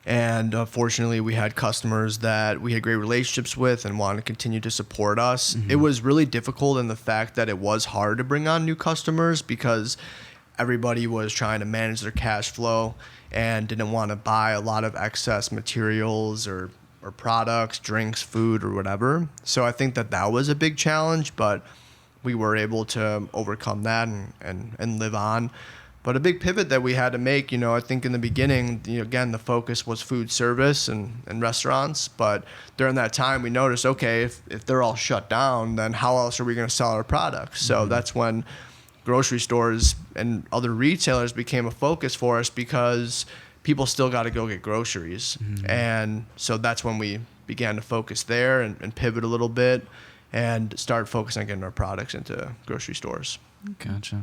And fortunately, we had customers that we had great relationships with and wanted to continue to support us. It was really difficult in the fact that it was hard to bring on new customers because everybody was trying to manage their cash flow and didn't want to buy a lot of excess materials or products, drinks, food, or whatever. So I think that was a big challenge, but we were able to overcome that and live on. But a big pivot that we had to make, I think in the beginning, again, the focus was food service and restaurants. But during that time, we noticed, okay, if they're all shut down, then how else are we going to sell our products? So that's when grocery stores and other retailers became a focus for us because people still got to go get groceries. And so that's when we began to focus there and pivot a little bit and start focusing on getting our products into grocery stores. Gotcha.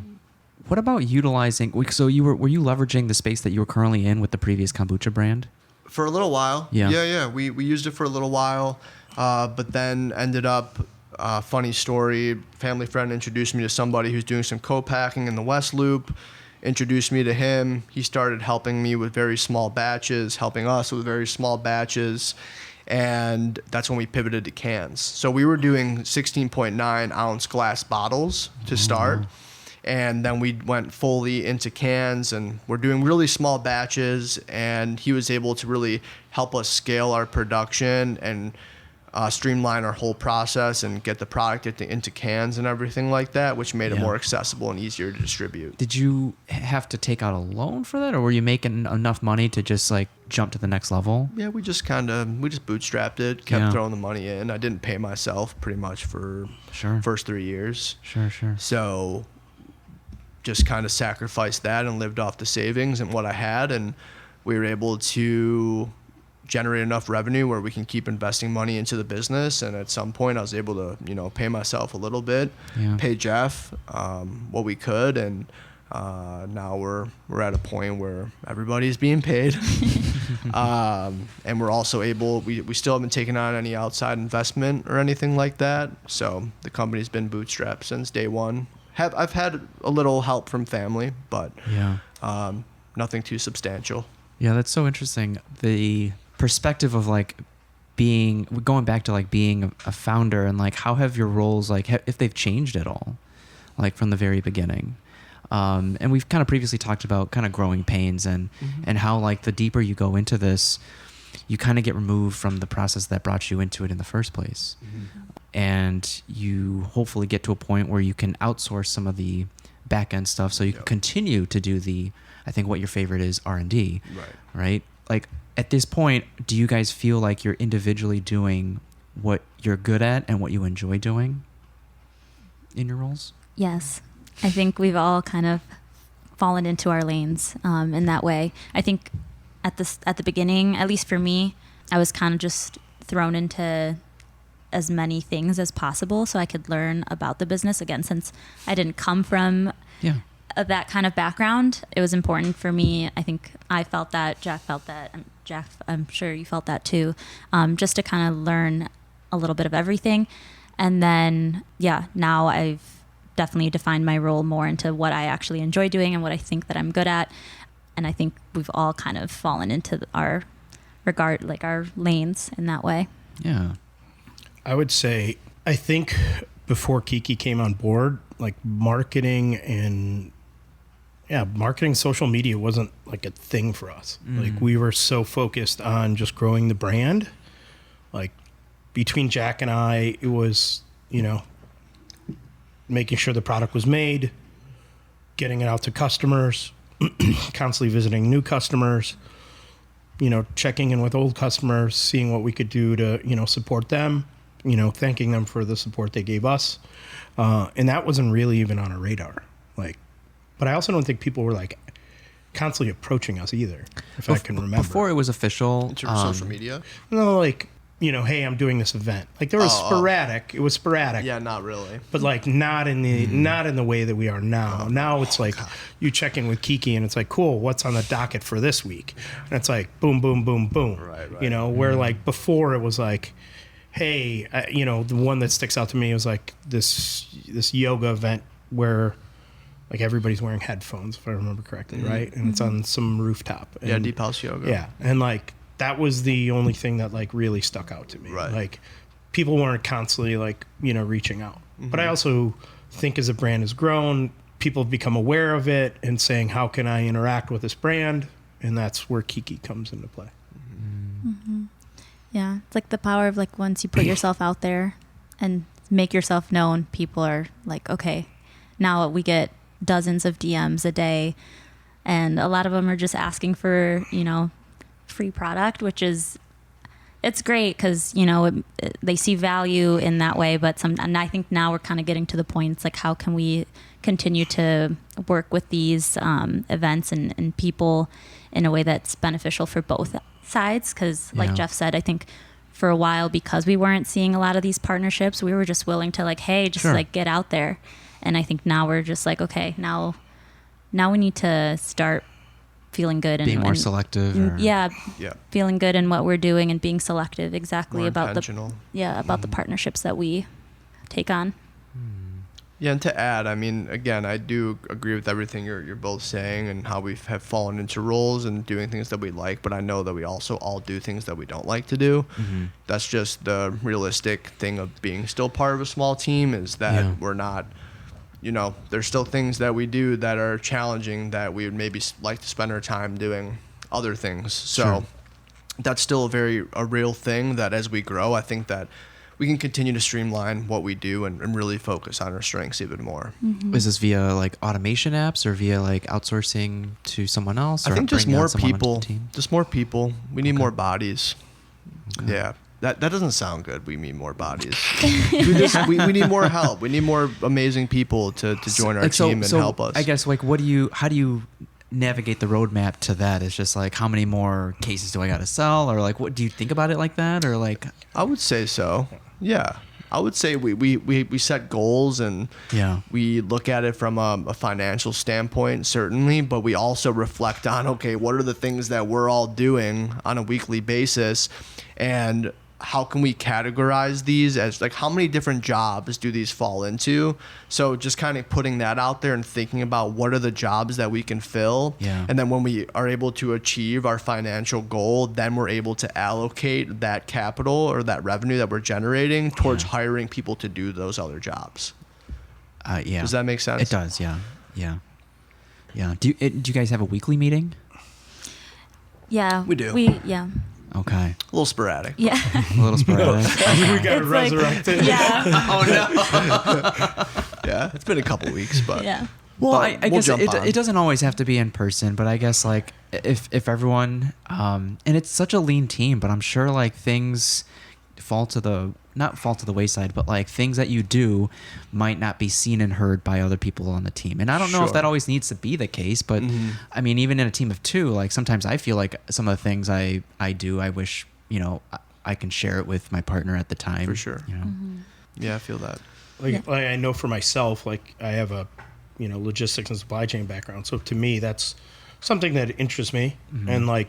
What about utilizing? So were you leveraging the space that you were currently in with the previous kombucha brand? For a little while. Yeah. Yeah. We used it for a little while, but then ended up Funny story, family friend introduced me to somebody who's doing some co-packing in the West Loop, introduced me to him. He started helping me with very small batches, helping us with very small batches. And that's when we pivoted to cans. So we were doing 16.9 ounce glass bottles to start. And then we went fully into cans, and we're doing really small batches. And he was able to really help us scale our production and streamline our whole process and get the product into cans and everything like that, which made it more accessible and easier to distribute. Did you have to take out a loan for that, or were you making enough money to just like jump to the next level? Yeah, we just bootstrapped it, kept throwing the money in. I didn't pay myself pretty much for first 3 years. Sure. So just kind of sacrificed that and lived off the savings and what I had, and we were able to generate enough revenue where we can keep investing money into the business. And at some point I was able to, pay myself a little bit, pay Jeff what we could. And now we're at a point where everybody's being paid. And we're also able, we still haven't taken on any outside investment or anything like that. So the company's been bootstrapped since day one. I've had a little help from family, but nothing too substantial. Yeah, that's so interesting. The perspective of like going back to like being a founder, and like how have your roles, like if they've changed at all, like from the very beginning. And we've kind of previously talked about kind of growing pains and how like the deeper you go into this, you kind of get removed from the process that brought you into it in the first place. And you hopefully get to a point where you can outsource some of the back end stuff so you can continue to do I think what your favorite is, R&D. Right? Like at this point, do you guys feel like you're individually doing what you're good at and what you enjoy doing in your roles? Yes. I think we've all kind of fallen into our lanes in that way. I think at the beginning, at least for me, I was kind of just thrown into as many things as possible so I could learn about the business. Again, since I didn't come from that kind of background, it was important for me. I think I felt that, Jeff felt that, and Jeff, I'm sure you felt that too, just to kind of learn a little bit of everything. And then, now I've definitely defined my role more into what I actually enjoy doing and what I think that I'm good at. And I think we've all kind of fallen into our lanes in that way. Yeah. I would say, I think before Kiki came on board, like marketing, social media wasn't like a thing for us. Like we were so focused on just growing the brand. Like between Jack and I, it was, making sure the product was made, getting it out to customers, constantly visiting new customers, checking in with old customers, seeing what we could do to, support them, thanking them for the support they gave us. And that wasn't really even on our radar. But I also don't think people were like constantly approaching us either, if I can remember. Before it was official. In terms of social media? No, hey, I'm doing this event. Like there was sporadic. It was sporadic. Yeah, not really. But like not in the way that we are now. Now it's like you check in with Kiki and it's like, cool, what's on the docket for this week? And it's like boom, boom, boom, boom. Right. Where like before it was like, hey, the one that sticks out to me was like this yoga event where like everybody's wearing headphones, if I remember correctly, right? And it's on some rooftop. And, Deep House Yoga. Yeah, and like that was the only thing that like really stuck out to me. Right. Like people weren't constantly like, reaching out. But I also think as the brand has grown, people have become aware of it and saying, how can I interact with this brand? And that's where Kiki comes into play. Yeah, it's like the power of like once you put yourself out there and make yourself known, people are like, okay, now we get dozens of DMs a day, and a lot of them are just asking for, free product, which is, it's great because, they see value in that way. But and I think now we're kind of getting to the point, it's like, how can we continue to work with these events and people in a way that's beneficial for both sides? Because like Jeff said, I think for a while, because we weren't seeing a lot of these partnerships, we were just willing to like, hey, just like get out there. And I think now we're just like, okay, now we need to start feeling good and being more selective. Feeling good in what we're doing and being selective exactly more about intentional. the partnerships that we take on. Yeah, and to add, I mean, again, I do agree with everything you're both saying and how we have fallen into roles and doing things that we like, but I know that we also all do things that we don't like to do. That's just the realistic thing of being still part of a small team, is that we're not, you know, there's still things that we do that are challenging that we would maybe like to spend our time doing other things. So that's still a real thing that as we grow, I think that we can continue to streamline what we do and really focus on our strengths even more. Is this via like automation apps or via like outsourcing to someone else? Or I think just bringing more on someone onto people. the team? Just more people. We need more bodies. Yeah. That doesn't sound good. We need more bodies. we need more help. We need more amazing people to join our team and help us. I guess like how do you navigate the roadmap to that? It's just like, how many more cases do I got to sell? Or like, what do you think about it like that? Or like, I would say so. Yeah. I would say we set goals and we look at it from a financial standpoint, certainly, but we also reflect on, okay, what are the things that we're all doing on a weekly basis, and how can we categorize these as, like, how many different jobs do these fall into? So just kind of putting that out there and thinking about what are the jobs that we can fill. And then when we are able to achieve our financial goal, then we're able to allocate that capital or that revenue that we're generating towards hiring people to do those other jobs. Does that make sense? It does. Yeah. Do you guys have a weekly meeting? Yeah. We do. Okay. A little sporadic. Yeah. A little sporadic. We got resurrected. Yeah. Yeah, it's been a couple weeks, but Well, I we'll guess jump on. it doesn't always have to be in person, but I guess like if everyone and it's such a lean team, but I'm sure like things not fall to the wayside, but like things that you do might not be seen and heard by other people on the team. And I don't know if that always needs to be the case, but I mean, even in a team of two, like sometimes I feel like some of the things I do, I wish, you know, I can share it with my partner at the time. For sure. You know? Yeah, I feel that. Like I know for myself, like I have a, you know, logistics and supply chain background. So to me, that's something that interests me. And like,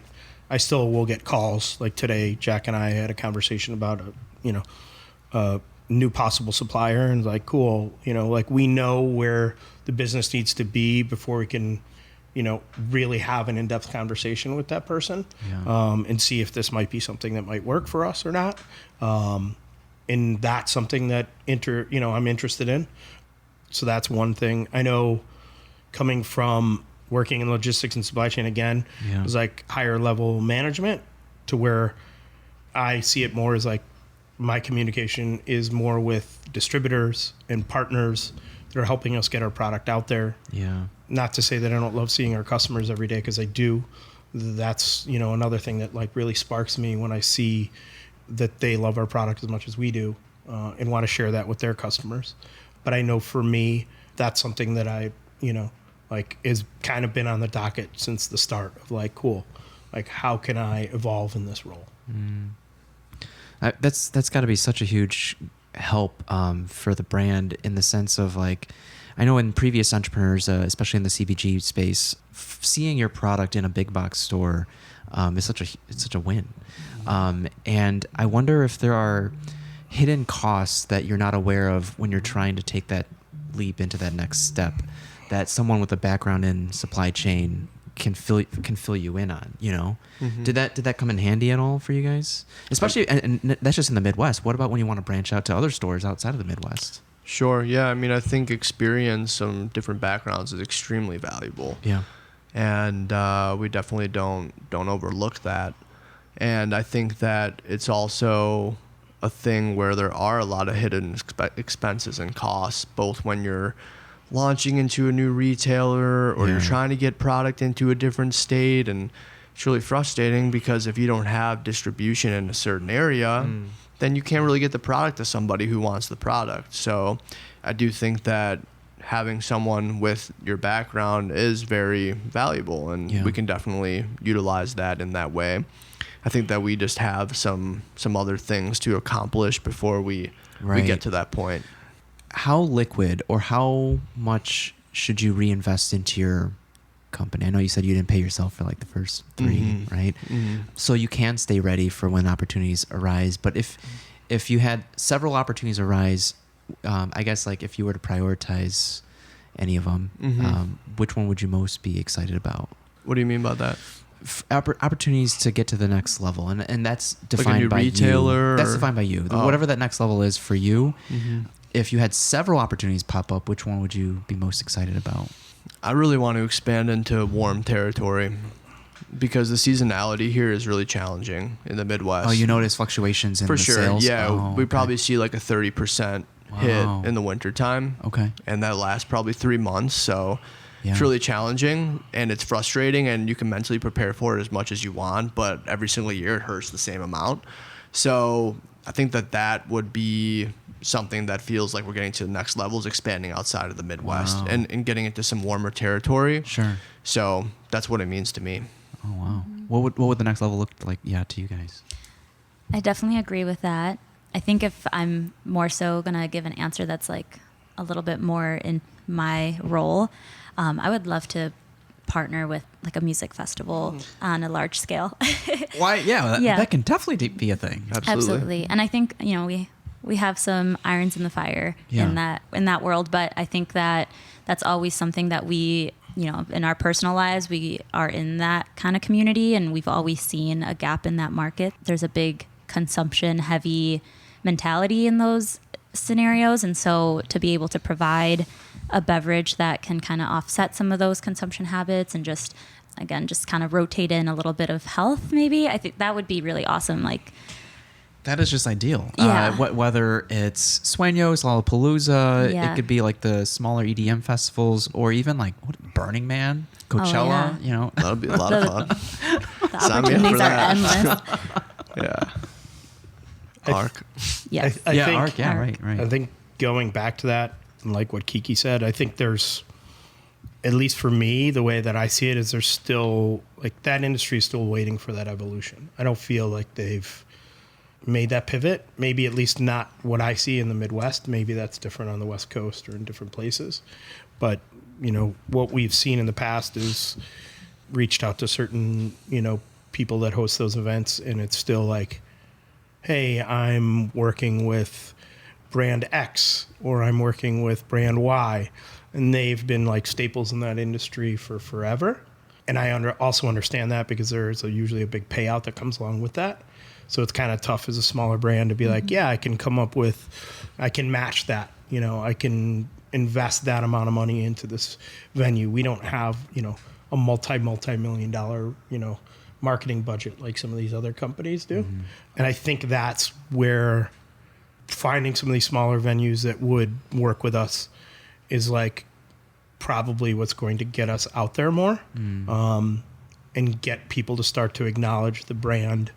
I still will get calls. Like today, Jack and I had a conversation about a new possible supplier, and like, cool, you know, like we know where the business needs to be before we can, you know, really have an in-depth conversation with that person, and see if this might be something that might work for us or not. And that's something that I'm interested in. So that's one thing. I know coming from working in logistics and supply chain again, it was like higher level management, to where I see it more as like my communication is more with distributors and partners that are helping us get our product out there. Yeah. Not to say that I don't love seeing our customers every day, because I do. That's, you know, another thing that like really sparks me when I see that they love our product as much as we do, and want to share that with their customers. But I know for me, that's something that I, you know, like is kind of been on the docket since the start of like, cool, like how can I evolve in this role? That's got to be such a huge help for the brand, in the sense of like, I know in previous entrepreneurs, especially in the CPG space, seeing your product in a big box store is such a win. And I wonder if there are hidden costs that you're not aware of when you're trying to take that leap into that next step, that someone with a background in supply chain can fill you in on, you know? Did that come in handy at all for you guys? Especially, and that's just in the Midwest. What about when you want to branch out to other stores outside of the Midwest? Sure. Yeah. I mean, I think experience from different backgrounds is extremely valuable. Yeah. And we definitely don't overlook that. And I think that it's also a thing where there are a lot of hidden expenses and costs, both when you're launching into a new retailer or you're trying to get product into a different state. And it's really frustrating, because if you don't have distribution in a certain area, then you can't really get the product to somebody who wants the product. So I do think that having someone with your background is very valuable, and we can definitely utilize that in that way. I think that we just have some other things to accomplish before we get to that point. How liquid, or how much should you reinvest into your company? I know you said you didn't pay yourself for like the first 3, right? So you can stay ready for when opportunities arise. But if you had several opportunities arise I guess like if you were to prioritize any of them, which one would you most be excited about? What do you mean by that? Opportunities to get to the next level, and that's defined new by retailer, you. That's or- defined by you. Oh. Whatever that next level is for you. If you had several opportunities pop up, which one would you be most excited about? I really want to expand into warm territory because the seasonality here is really challenging in the Midwest. Oh, you notice fluctuations in For the sure. sales? Yeah, Oh, we okay. probably see like a 30% Wow. hit in the wintertime. Okay. And that lasts probably 3 months. So Yeah. it's really challenging and it's frustrating, and you can mentally prepare for it as much as you want, but every single year it hurts the same amount. So I think that would be something that feels like we're getting to the next level, is expanding outside of the Midwest Wow. and getting into some warmer territory. Sure. So that's what it means to me. Oh wow. What would the next level look like? Yeah, to you guys. I definitely agree with that. I think if I'm more so going to give an answer that's like a little bit more in my role, I would love to partner with like a music festival on a large scale. Why? Yeah, Yeah. that can definitely be a thing. Absolutely. And I think, you know, we have some irons in the fire Yeah. in that world, but I think that that's always something that we, you know, in our personal lives, we are in that kind of community, and we've always seen a gap in that market. There's a big consumption heavy mentality in those scenarios, and so to be able to provide a beverage that can kind of offset some of those consumption habits and just kind of rotate in a little bit of health, maybe, I think that would be really awesome. Like, That is just ideal. Yeah. Whether it's Sueños, Lollapalooza, Yeah. it could be like the smaller EDM festivals, or even like Burning Man, Coachella. yeah. You know, That'll be a lot of fun. the Sign me up opportunities for are that. endless. Yeah. Arc. Yes. I yeah, think, Arc, yeah, Arc. right. I think going back to that, and like what Kiki said, I think there's, at least for me, the way that I see it is there's still, like, that industry is still waiting for that evolution. I don't feel like they've made that pivot. Maybe at least not what I see in the Midwest. Maybe that's different on the West Coast or in different places. But, you know, what we've seen in the past is reached out to certain, you know, people that host those events, and it's still like, hey, I'm working with brand X or I'm working with brand Y, and they've been like staples in that industry for forever. And I also understand that because there's usually a big payout that comes along with that. So it's kind of tough as a smaller brand to be like, yeah, I can match that. You know, I can invest that amount of money into this venue. We don't have, you know, a multi-million dollar, you know, marketing budget like some of these other companies do. And I think that's where finding some of these smaller venues that would work with us is like probably what's going to get us out there more, and get people to start to acknowledge the brand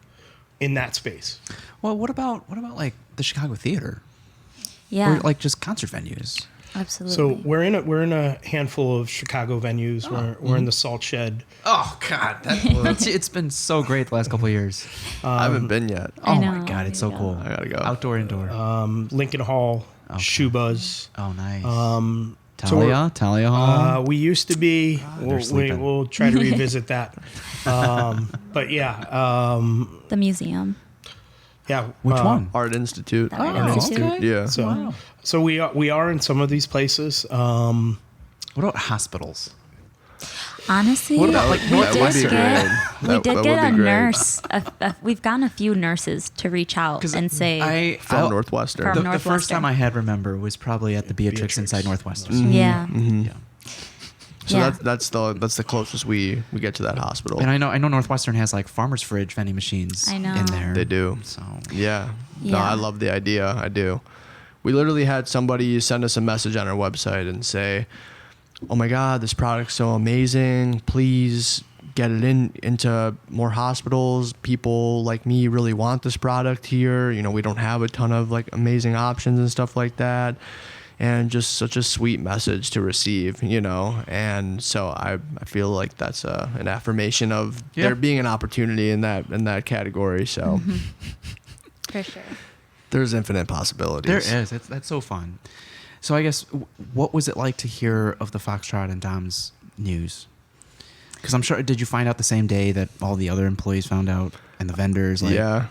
in that space. Well, what about like the Chicago Theater, Yeah. or like just concert venues? Absolutely. So we're in a handful of Chicago venues. We're in the Salt Shed. Oh God, it's been so great the last couple of years. I haven't been yet. I Oh know, my God, it's so yeah. cool. I gotta go. Outdoor, indoor. Lincoln Hall, Shubas. Oh, nice. so we're- Talia Hall. We used to be. sleeping. We'll try to revisit that. But yeah, The museum. yeah. Which one? Art Institute. The Art Institute. okay. Yeah. So we are in some of these places. What about hospitals? Honestly, What about, like, North we Western? did That get would a be great. nurse. We've gotten a few nurses to reach out and say, From Northwestern. From The Northwestern. first time I had remember was probably at the Beatrix inside Northwestern. yeah, Yeah. So Yeah. that's the closest we get to that hospital. And I know Northwestern has like farmers fridge vending machines I know. in there. They do. So Yeah. No, Yeah. I love the idea. I do. We literally had somebody send us a message on our website and say, "Oh my God, this product's so amazing. Please get it into more hospitals. People like me really want this product here. You know, we don't have a ton of like amazing options and stuff like that." And just such a sweet message to receive, you know. And so I feel like that's an affirmation of there being an opportunity in that category. So for sure. there's infinite possibilities. there is. That's so fun. So I guess what was it like to hear of the Foxtrot and Dom's news? Because I'm sure, did you find out the same day that all the other employees found out? and the vendors. Like, yeah.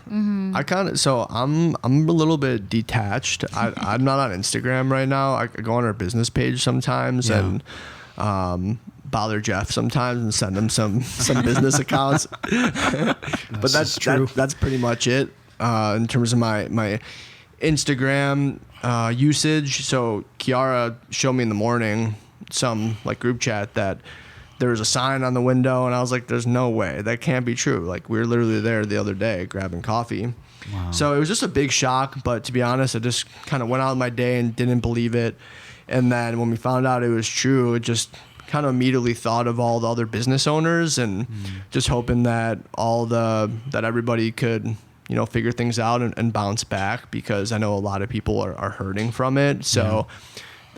I kind of, so I'm a little bit detached. I'm not on Instagram right now. I go on our business page sometimes and bother Jeff sometimes and send him some business accounts. But that's true. That's pretty much it in terms of my Instagram usage. So Kiara showed me in the morning some like group chat that there was a sign on the window, and I was like, there's no way. That can't be true. Like, we were literally there the other day grabbing coffee. Wow. So it was just a big shock, but to be honest, I just kind of went out my day and didn't believe it. And then when we found out it was true, it just kind of immediately thought of all the other business owners and just hoping that that everybody could, you know, figure things out and bounce back, because I know a lot of people are hurting from it. So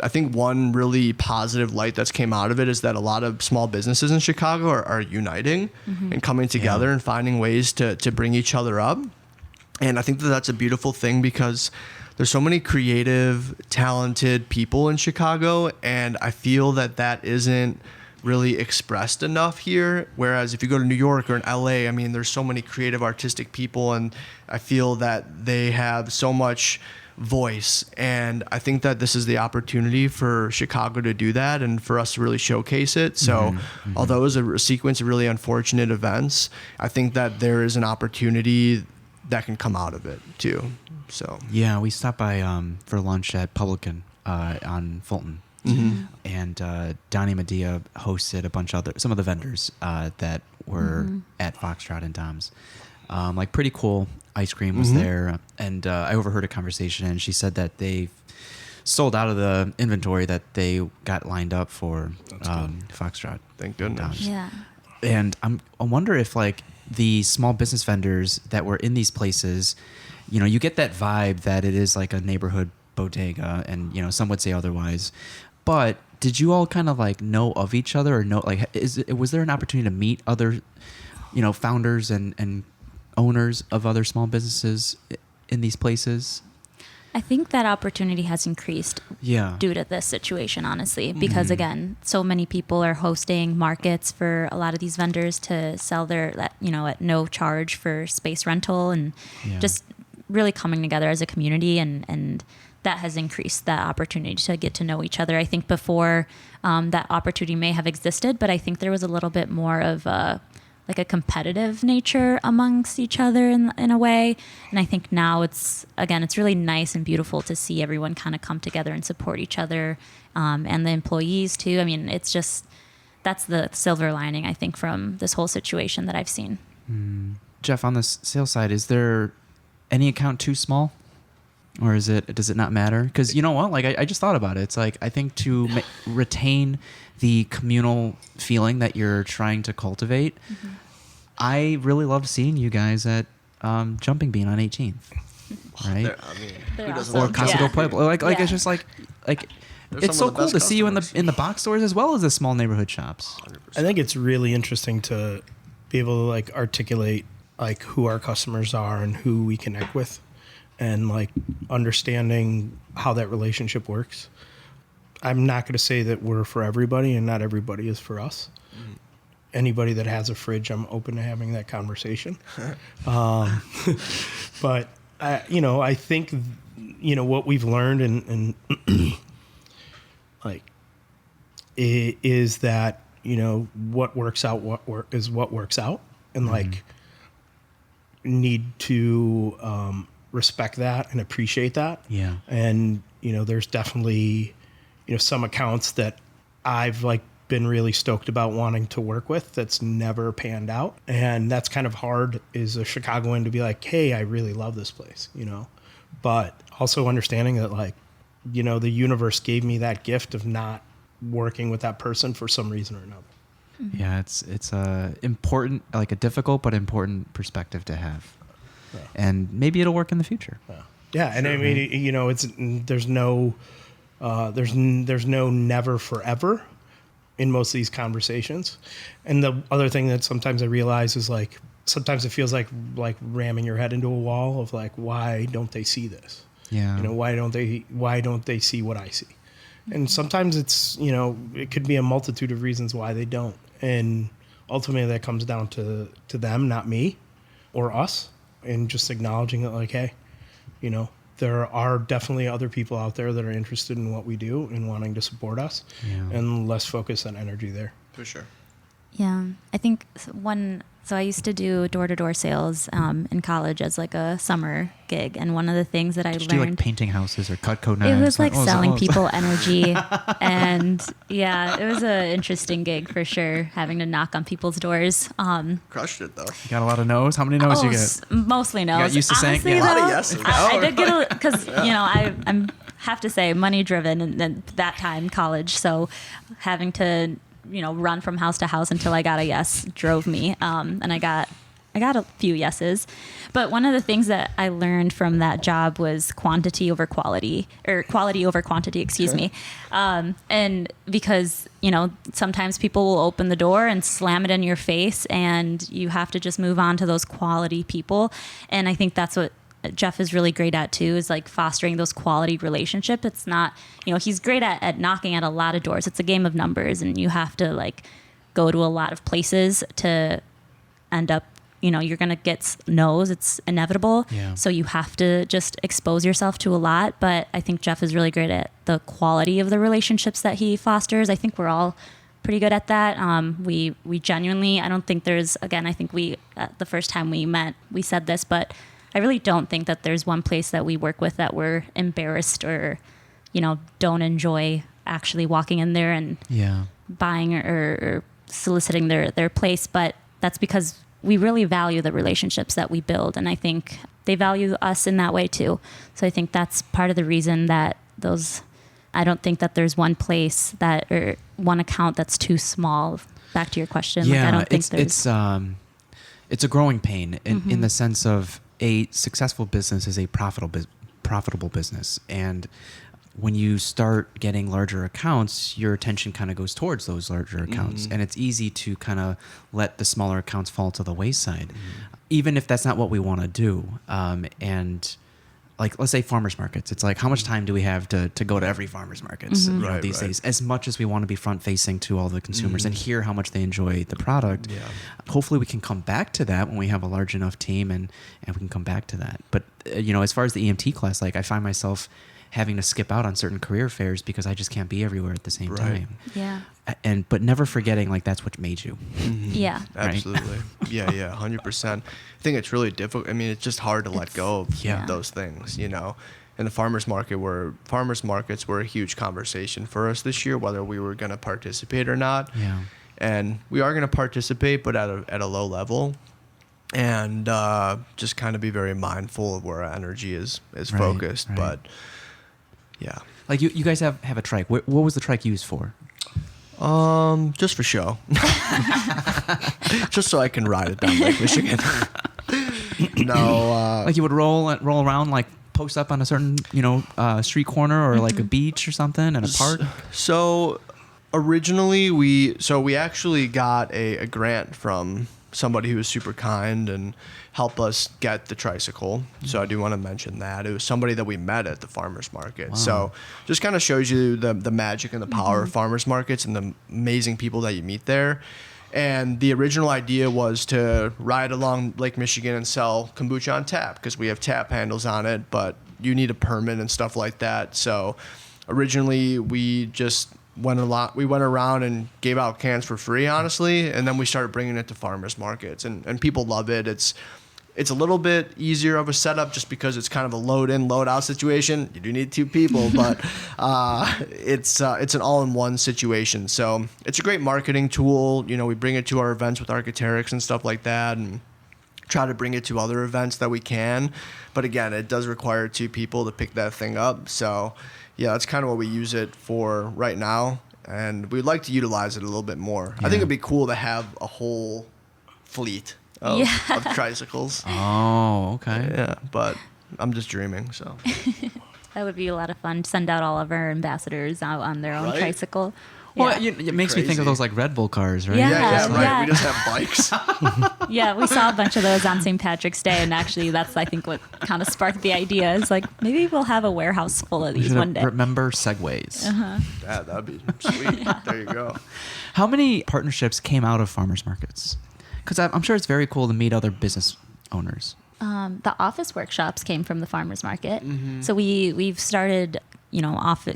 I think one really positive light that's came out of it is that a lot of small businesses in Chicago are uniting and coming together and finding ways to bring each other up. And I think that that's a beautiful thing, because there's so many creative, talented people in Chicago, and I feel that isn't really expressed enough here. Whereas if you go to New York or in LA, I mean, there's so many creative, artistic people, and I feel that they have so much voice, and I think that this is the opportunity for Chicago to do that and for us to really showcase it. So although it was a sequence of really unfortunate events, I think that there is an opportunity that can come out of it too. So yeah, we stopped by for lunch at Publican on Fulton, and Donnie Medea hosted a bunch of some of the vendors that were at Foxtrot and Dom's. Like, pretty cool. Ice cream was there, and I overheard a conversation, and she said that they sold out of the inventory that they got lined up for Foxtrot. Thank goodness. Yeah. And I wonder if, like, the small business vendors that were in these places, you know, you get that vibe that it is like a neighborhood bodega, and, you know, some would say otherwise. But did you all kind of like know of each other, or know, like, was there an opportunity to meet other, you know, founders and owners of other small businesses in these places? I think that opportunity has increased due to this situation, honestly, because again, so many people are hosting markets for a lot of these vendors to sell their, you know, at no charge for space rental, and just really coming together as a community, and that has increased that opportunity to get to know each other. I think before that opportunity may have existed, but I think there was a little bit more of a competitive nature amongst each other in a way. And I think now it's really nice and beautiful to see everyone kind of come together and support each other, and the employees too. I mean, it's just, that's the silver lining, I think, from this whole situation that I've seen. Jeff, on the sales side, is there any account too small? Or does it not matter? Because you know what? Like, I just thought about it. It's like, I think to retain the communal feeling that you're trying to cultivate, I really loved seeing you guys at Jumping Bean on 18th, right? Who doesn't Or love Casa del Pueblo. Like it's just like They're it's some so of the cool best to see you in customers. the box stores as well as the small neighborhood shops. 100%. I think it's really interesting to be able to like articulate like who our customers are and who we connect with, and like understanding how that relationship works. I'm not going to say that we're for everybody, and not everybody is for us. Anybody that has a fridge, I'm open to having that conversation. But I think what we've learned and like is that what works out what works out, and like need to respect that and appreciate that. Yeah. And there's definitely some accounts that I've like been really stoked about wanting to work with that's never panned out, and that's kind of hard as a Chicagoan to be like, hey, I really love this place, but also understanding that like the universe gave me that gift of not working with that person for some reason or another. Yeah, it's a important, like a difficult but important perspective to have, and maybe it'll work in the future. Yeah, and I mean, it's there's no never forever in most of these conversations. And the other thing that sometimes I realize is like sometimes it feels like ramming your head into a wall of like, why don't they see this? Yeah. Why don't they see what I see? And sometimes it's it could be a multitude of reasons why they don't. And ultimately that comes down to them, not me. or us, and just acknowledging that, like, hey, you know, there are definitely other people out there that are interested in what we do and wanting to support us, and less focus on energy there. For sure. Yeah, I think so I used to do door-to-door sales in college as like a summer gig, and one of the things that I Did you do learned, like painting houses or Cutco knives? it was like selling oh, people energy, and yeah, it was an interesting gig for sure, having to knock on people's doors. Crushed it though. You got a lot of no's. How many no's you get? Mostly no's. You got used to saying- Honestly, yeah. A lot of though, yeses. I did get because I'm have to say money driven, and that time college, so having to run from house to house until I got a yes drove me, and I got a few yeses. But one of the things that I learned from that job was quantity over quality, or quality over quantity, excuse me. And because, sometimes people will open the door and slam it in your face, and you have to just move on to those quality people. And I think that's what Jeff is really great at too, is like fostering those quality relationships. It's not, he's great at knocking at a lot of doors. It's a game of numbers, and you have to like go to a lot of places to end up, you're going to get no's. It's inevitable. Yeah. So you have to just expose yourself to a lot. But I think Jeff is really great at the quality of the relationships that he fosters. I think we're all pretty good at that. We genuinely, I don't think there's, again, I think the first time we met, we said this, but I really don't think that there's one place that we work with that we're embarrassed or, don't enjoy actually walking in there and buying or soliciting their place. But that's because we really value the relationships that we build. And I think they value us in that way too. So I think that's part of the reason that I don't think that there's one place or one account that's too small. Back to your question. Yeah, I don't think it's a growing pain in the sense of a successful business is a profitable business. And when you start getting larger accounts, your attention kind of goes towards those larger accounts. And it's easy to kind of let the smaller accounts fall to the wayside, even if that's not what we want to do. And like, let's say farmers markets. It's like, how much time do we have to go to every farmers markets these days? As much as we want to be front facing to all the consumers and hear how much they enjoy the product. Yeah. Hopefully we can come back to that when we have a large enough team and we can come back to that. But, as far as the EMT class, like I find myself having to skip out on certain career fairs because I just can't be everywhere at the same time. Yeah. But never forgetting like that's what made you. Yeah. Absolutely. Yeah, 100%. I think it's really difficult. I mean, it's just hard to let go of those things, And the farmers markets were a huge conversation for us this year, whether we were going to participate or not. Yeah. And we are going to participate, but at a low level. And just kind of be very mindful of where our energy is focused. Right. But yeah. Like you guys have a trike. What was the trike used for? Just for show. Just so I can ride it down Lake Michigan. No. Like you would roll around, like post up on a certain, street corner or like a beach or something in a park? So originally we actually got a grant from somebody who was super kind and helped us get the tricycle. So I do want to mention that. It was somebody that we met at the farmers market. Wow. So just kind of shows you the magic and the power of farmers markets and the amazing people that you meet there. And the original idea was to ride along Lake Michigan and sell kombucha on tap because we have tap handles on it, but you need a permit and stuff like that. So originally we just went around and gave out cans for free, honestly, and then we started bringing it to farmers markets, and people love it. It's a little bit easier of a setup just because it's kind of a load in, load out situation. You do need two people, but it's an all-in-one situation. So it's a great marketing tool. We bring it to our events with Architects and stuff like that, and try to bring it to other events that we can. But again, it does require two people to pick that thing up. So yeah, that's kind of what we use it for right now, and we'd like to utilize it a little bit more. Yeah. I think it'd be cool to have a whole fleet of tricycles. Oh, okay. Yeah, but I'm just dreaming, so. That would be a lot of fun. Send out all of our ambassadors out on their own tricycle. Well, it makes me think of those like Red Bull cars, right? Yeah, right. Yeah. We just have bikes. Yeah, we saw a bunch of those on St. Patrick's Day, and actually that's, I think, what kind of sparked the idea. Is like, maybe we'll have a warehouse full of these one day. Remember Segways. Yeah, that'd be sweet. There you go. How many partnerships came out of farmers markets? Because I'm sure it's very cool to meet other business owners? The office workshops came from the farmers market. Mm-hmm. So we've started,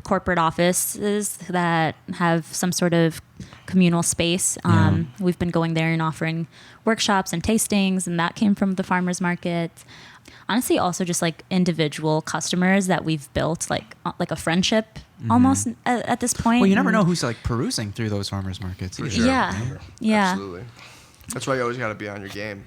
corporate offices that have some sort of communal space. We've been going there and offering workshops and tastings, and that came from the farmers market. Honestly, also just like individual customers that we've built like a friendship almost at this point. Well, you never know who's like perusing through those farmers markets. For either. sure. Yeah. Absolutely. That's why you always got to be on your game.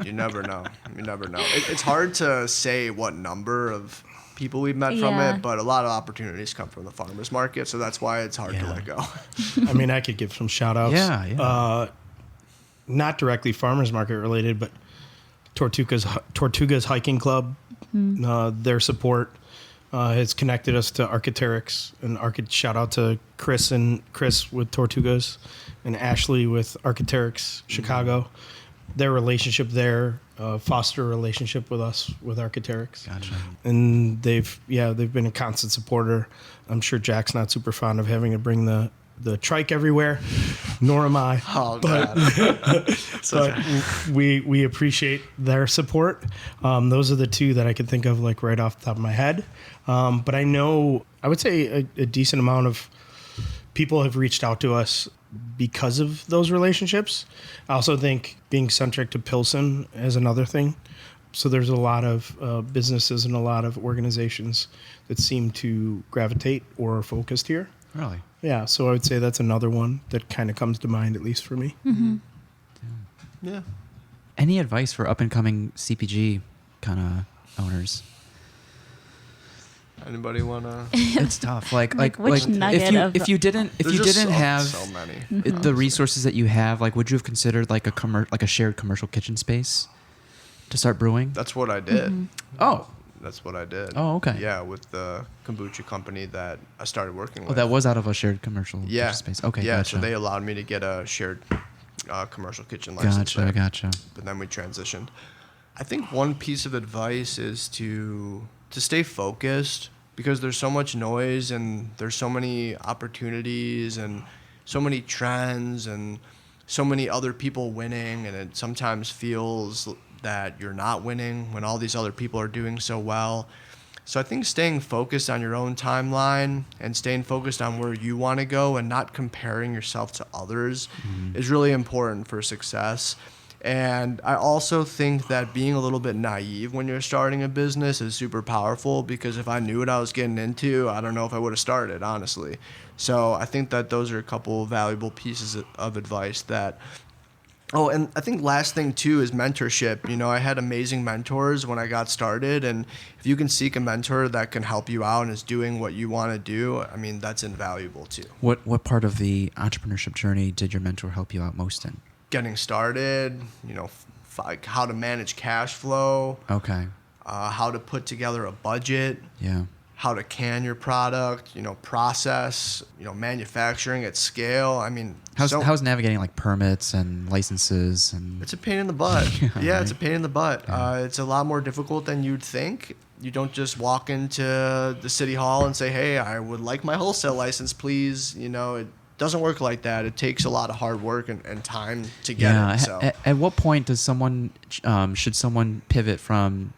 You never know. It's hard to say what number of people we've met from Yeah. it, but a lot of opportunities come from the farmers market, so that's why it's hard to Yeah. let go. I mean, I could give some shout outs. Yeah. Not directly farmers market related, but Tortuga's Hiking Club, their support has connected us to Architects, and shout out to Chris with Tortugas and Ashley with Architects Chicago. Their relationship there foster a relationship with us with Architects. Gotcha. And they've been a constant supporter. I'm sure Jack's not super fond of having to bring the trike everywhere, nor am I. Oh, but but we appreciate their support. Those are the two that I can think of like right off the top of my head. But I would say a decent amount of people have reached out to us because of those relationships. I also think being centric to Pilsen is another thing. So there's a lot of businesses and a lot of organizations that seem to gravitate or are focused here. Really? Yeah, so I would say that's another one that kind of comes to mind, at least for me. Mm-hmm. Yeah. Any advice for up and coming CPG kind of owners? Anybody wanna? It's tough. Like which nugget if you didn't have so many the resources that you have, like would you have considered like a shared commercial kitchen space to start brewing? That's what I did. Mm-hmm. Oh. That's what I did. Oh, okay. Yeah, with the kombucha company that I started working with. Oh, that was out of a shared commercial yeah. kitchen space. Okay, yeah, gotcha. so they allowed me to get a shared commercial kitchen license. Gotcha. But then we transitioned. I think one piece of advice is to stay focused, because there's so much noise and there's so many opportunities and so many trends and so many other people winning, and it sometimes feels that you're not winning when all these other people are doing so well. So I think staying focused on your own timeline and staying focused on where you want to go and not comparing yourself to others is really important for success. And I also think that being a little bit naive when you're starting a business is super powerful, because if I knew what I was getting into, I don't know if I would have started, honestly. So I think that those are a couple of valuable pieces of advice that. Oh, and I think last thing too is mentorship. You know, I had amazing mentors when I got started, and if you can seek a mentor that can help you out and is doing what you want to do, I mean, that's invaluable too. What part of the entrepreneurship journey did your mentor help you out most in? Getting started, you know, like how to manage cash flow, Okay. how to put together a budget, Yeah. how to can your product, you know, process, you know, manufacturing at scale. I mean, How's navigating like permits and licenses and? it's a pain in the butt. Yeah, right. it's a pain in the butt. Yeah. It's a lot more difficult than you'd think. You don't just walk into the city hall and say, "Hey, I would like my wholesale license, please." You know, it doesn't work like that. It takes a lot of hard work and time to get it. So. At what point does should someone pivot from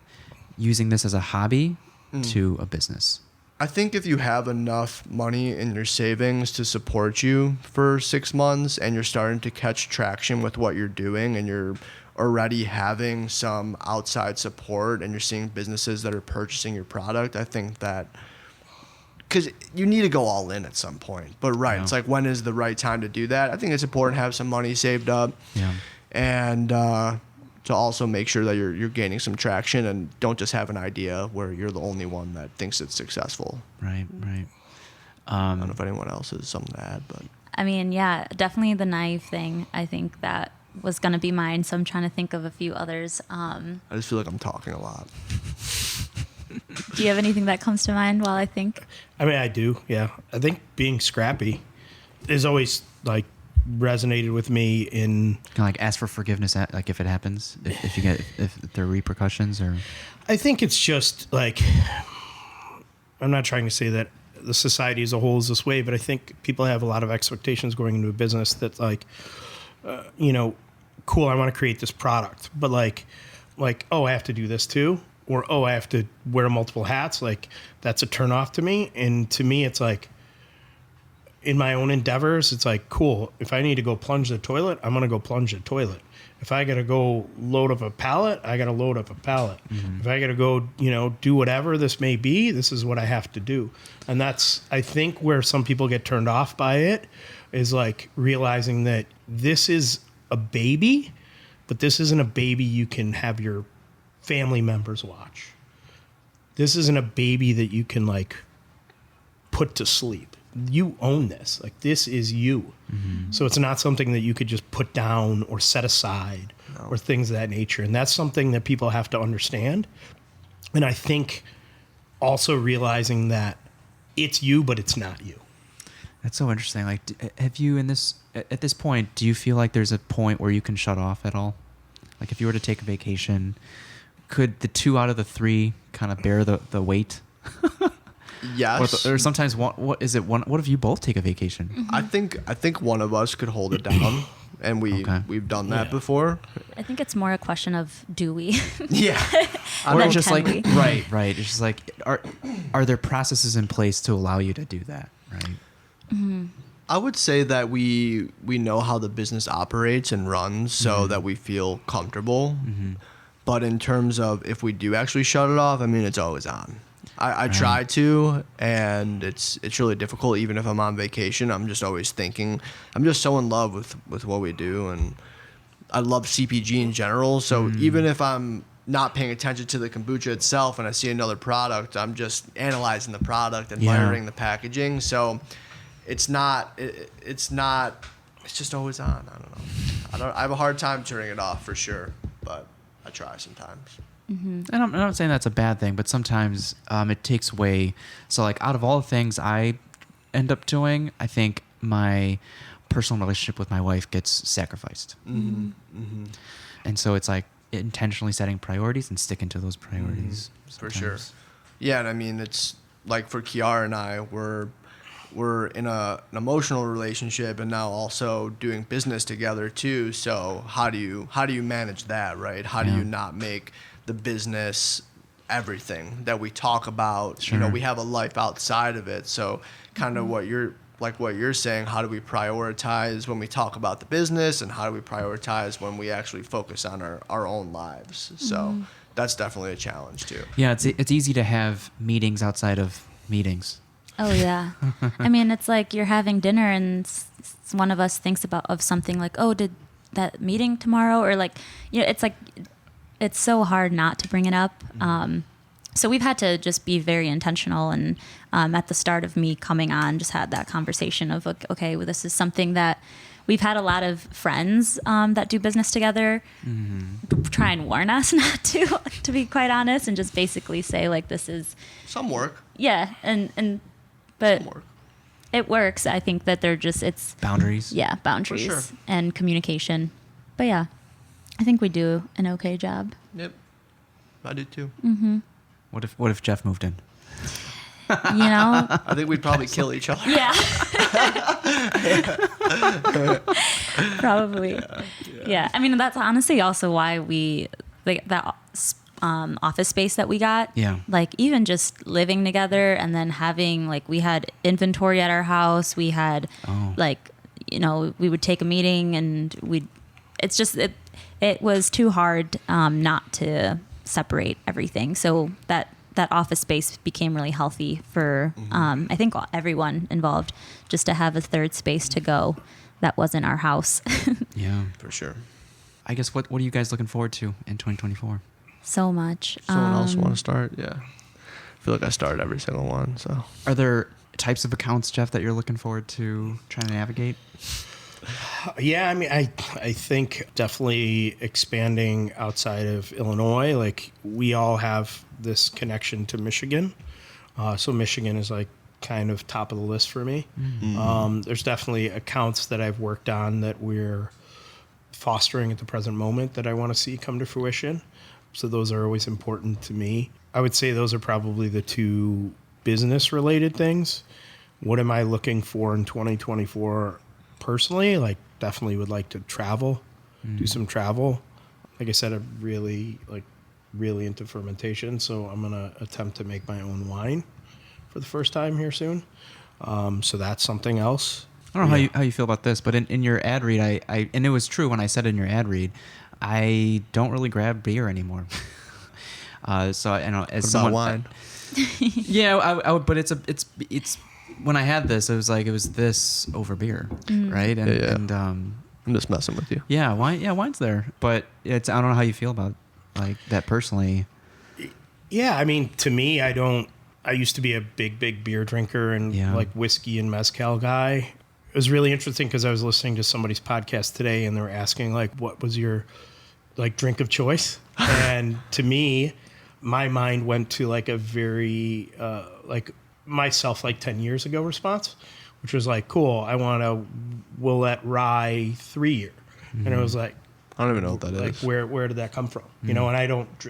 using this as a hobby to a business? I think if you have enough money in your savings to support you for 6 months and you're starting to catch traction with what you're doing and you're already having some outside support and you're seeing businesses that are purchasing your product, I think that, because you need to go all in at some point. But right, It's like, when is the right time to do that? I think it's important to have some money saved up. Yeah. And to also make sure that you're gaining some traction and don't just have an idea where you're the only one that thinks it's successful. Right. I don't know if anyone else has something to add, but I mean, yeah, definitely the naive thing. I think that was going to be mine. So I'm trying to think of a few others. I just feel like I'm talking a lot. Do you have anything that comes to mind while I think? I mean, I do, yeah. I think being scrappy is always like resonated with me in. Can like ask for forgiveness like if it happens, if there are repercussions or. I think it's just like, I'm not trying to say that the society as a whole is this way, but I think people have a lot of expectations going into a business that like, cool, I want to create this product, but like, oh, I have to do this too, or oh, I have to wear multiple hats. Like, that's a turnoff to me. And to me, it's like, in my own endeavors, it's like, cool, if I need to go plunge the toilet, I'm going to go plunge the toilet. If I got to go load up a pallet, I got to load up a pallet. If I got to go, do whatever this may be, this is what I have to do. And that's, I think, where some people get turned off by it, is like realizing that this is a baby, but this isn't a baby you can have your family members watch. This isn't a baby that you can like put to sleep. You own this. Like, this is you. So it's not something that you could just put down or set aside or things of that nature. And that's something that people have to understand. And I think also realizing that it's you, but it's not you. That's so interesting. Like, have you at this point, do you feel like there's a point where you can shut off at all? Like, if you were to take a vacation, could the 2 out of the 3 kind of bear the weight? Yes. Or sometimes what if you both take a vacation? I think one of us could hold it down, and we've done that before. I think it's more a question of, do we? Yeah. Or Then just can like we? right. It's just like, are there processes in place to allow you to do that? Right. I would say that we know how the business operates and runs, so that we feel comfortable. But in terms of if we do actually shut it off, I mean, it's always on. I try to, and it's really difficult. Even if I'm on vacation, I'm just always thinking. I'm just so in love with what we do, and I love CPG in general. So even if I'm not paying attention to the kombucha itself and I see another product, I'm just analyzing the product and monitoring the packaging. So it's just always on. I don't know. I have a hard time turning it off for sure, but I try sometimes. And I'm not saying that's a bad thing, but sometimes it takes away. So, like, out of all the things I end up doing, I think my personal relationship with my wife gets sacrificed. And so it's like intentionally setting priorities and sticking to those priorities. For sure. Yeah, and I mean, it's like for Kiara and I, we're in an emotional relationship, and now also doing business together too. So how do you manage that, right? How do you not make the business everything that we talk about? Sure. We have a life outside of it. So kind of what you're saying, how do we prioritize when we talk about the business, and how do we prioritize when we actually focus on our own lives? So that's definitely a challenge too. Yeah, it's easy to have meetings outside of meetings. Oh yeah. I mean, it's like you're having dinner and one of us thinks of something like, oh, did that meeting tomorrow? Or like, it's like, it's so hard not to bring it up. So we've had to just be very intentional. And at the start of me coming on, just had that conversation of, okay, well, this is something that we've had a lot of friends that do business together try and warn us not to be quite honest, and just basically say, like, this is... Some work. Yeah, but Some work. it works. I think that it's... Boundaries. Yeah, boundaries For sure. and communication. But yeah, I think we do an okay job. Yep. I do too. What if Jeff moved in? I think we'd probably kill each other. Yeah. Probably. Yeah. I mean, that's honestly also why we, like, that office space that we got. Yeah. Like, even just living together and then having, like, we had inventory at our house. We had, like, we would take a meeting and it was too hard not to separate everything. So that office space became really healthy for, I think, everyone involved, just to have a third space to go that wasn't our house. Yeah. For sure. I guess what are you guys looking forward to in 2024? So much. Someone else want to start? Yeah. I feel like I started every single one. So. Are there types of accounts, Jeff, that you're looking forward to trying to navigate? Yeah, I mean, I think definitely expanding outside of Illinois. Like, we all have this connection to Michigan. So Michigan is like kind of top of the list for me. There's definitely accounts that I've worked on that we're fostering at the present moment that I want to see come to fruition. So those are always important to me. I would say those are probably the two business related things. What am I looking for in 2024? Personally, like, definitely would like to travel. do some travel. Like I said, I'm really into fermentation, so I'm gonna attempt to make my own wine for the first time here soon. So that's something else. I don't know how you feel about this, but in your ad read, I and it was true when I said in your ad read, I don't really grab beer anymore. So I know as What someone, about wine? yeah, I would, but it's when I had this, it was this over beer, right? And, Yeah. and I'm just messing with you. yeah, wine's there, but I don't know how you feel about like that personally. Yeah, I mean, to me, I used to be a big beer drinker and like whiskey and mezcal guy. It was really interesting because I was listening to somebody's podcast today and they were asking like, what was your like drink of choice? And to me, my mind went to like a very like myself like 10 years ago response, which was like, cool, I want a Willette Rye 3-year. And it was like, I don't even know what that like is. where did that come from? You know, and I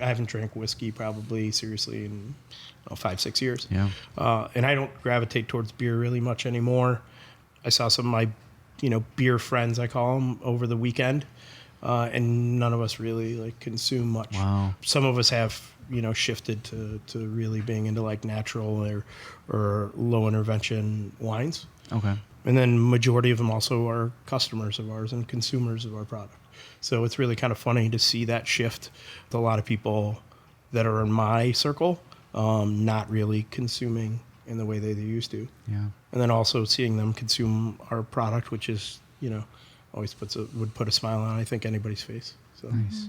haven't drank whiskey probably seriously in 5-6 years. Yeah. And I don't gravitate towards beer really much anymore. I saw some of my, beer friends, I call them, over the weekend, and none of us really like consume much. Wow. Some of us have, shifted to really being into like natural or low intervention wines. Okay. And then majority of them also are customers of ours and consumers of our product. So it's really kind of funny to see that shift with a lot of people that are in my circle, not really consuming in the way they used to. Yeah. And then also seeing them consume our product, which is, always would put a smile on, I think, anybody's face. So Nice.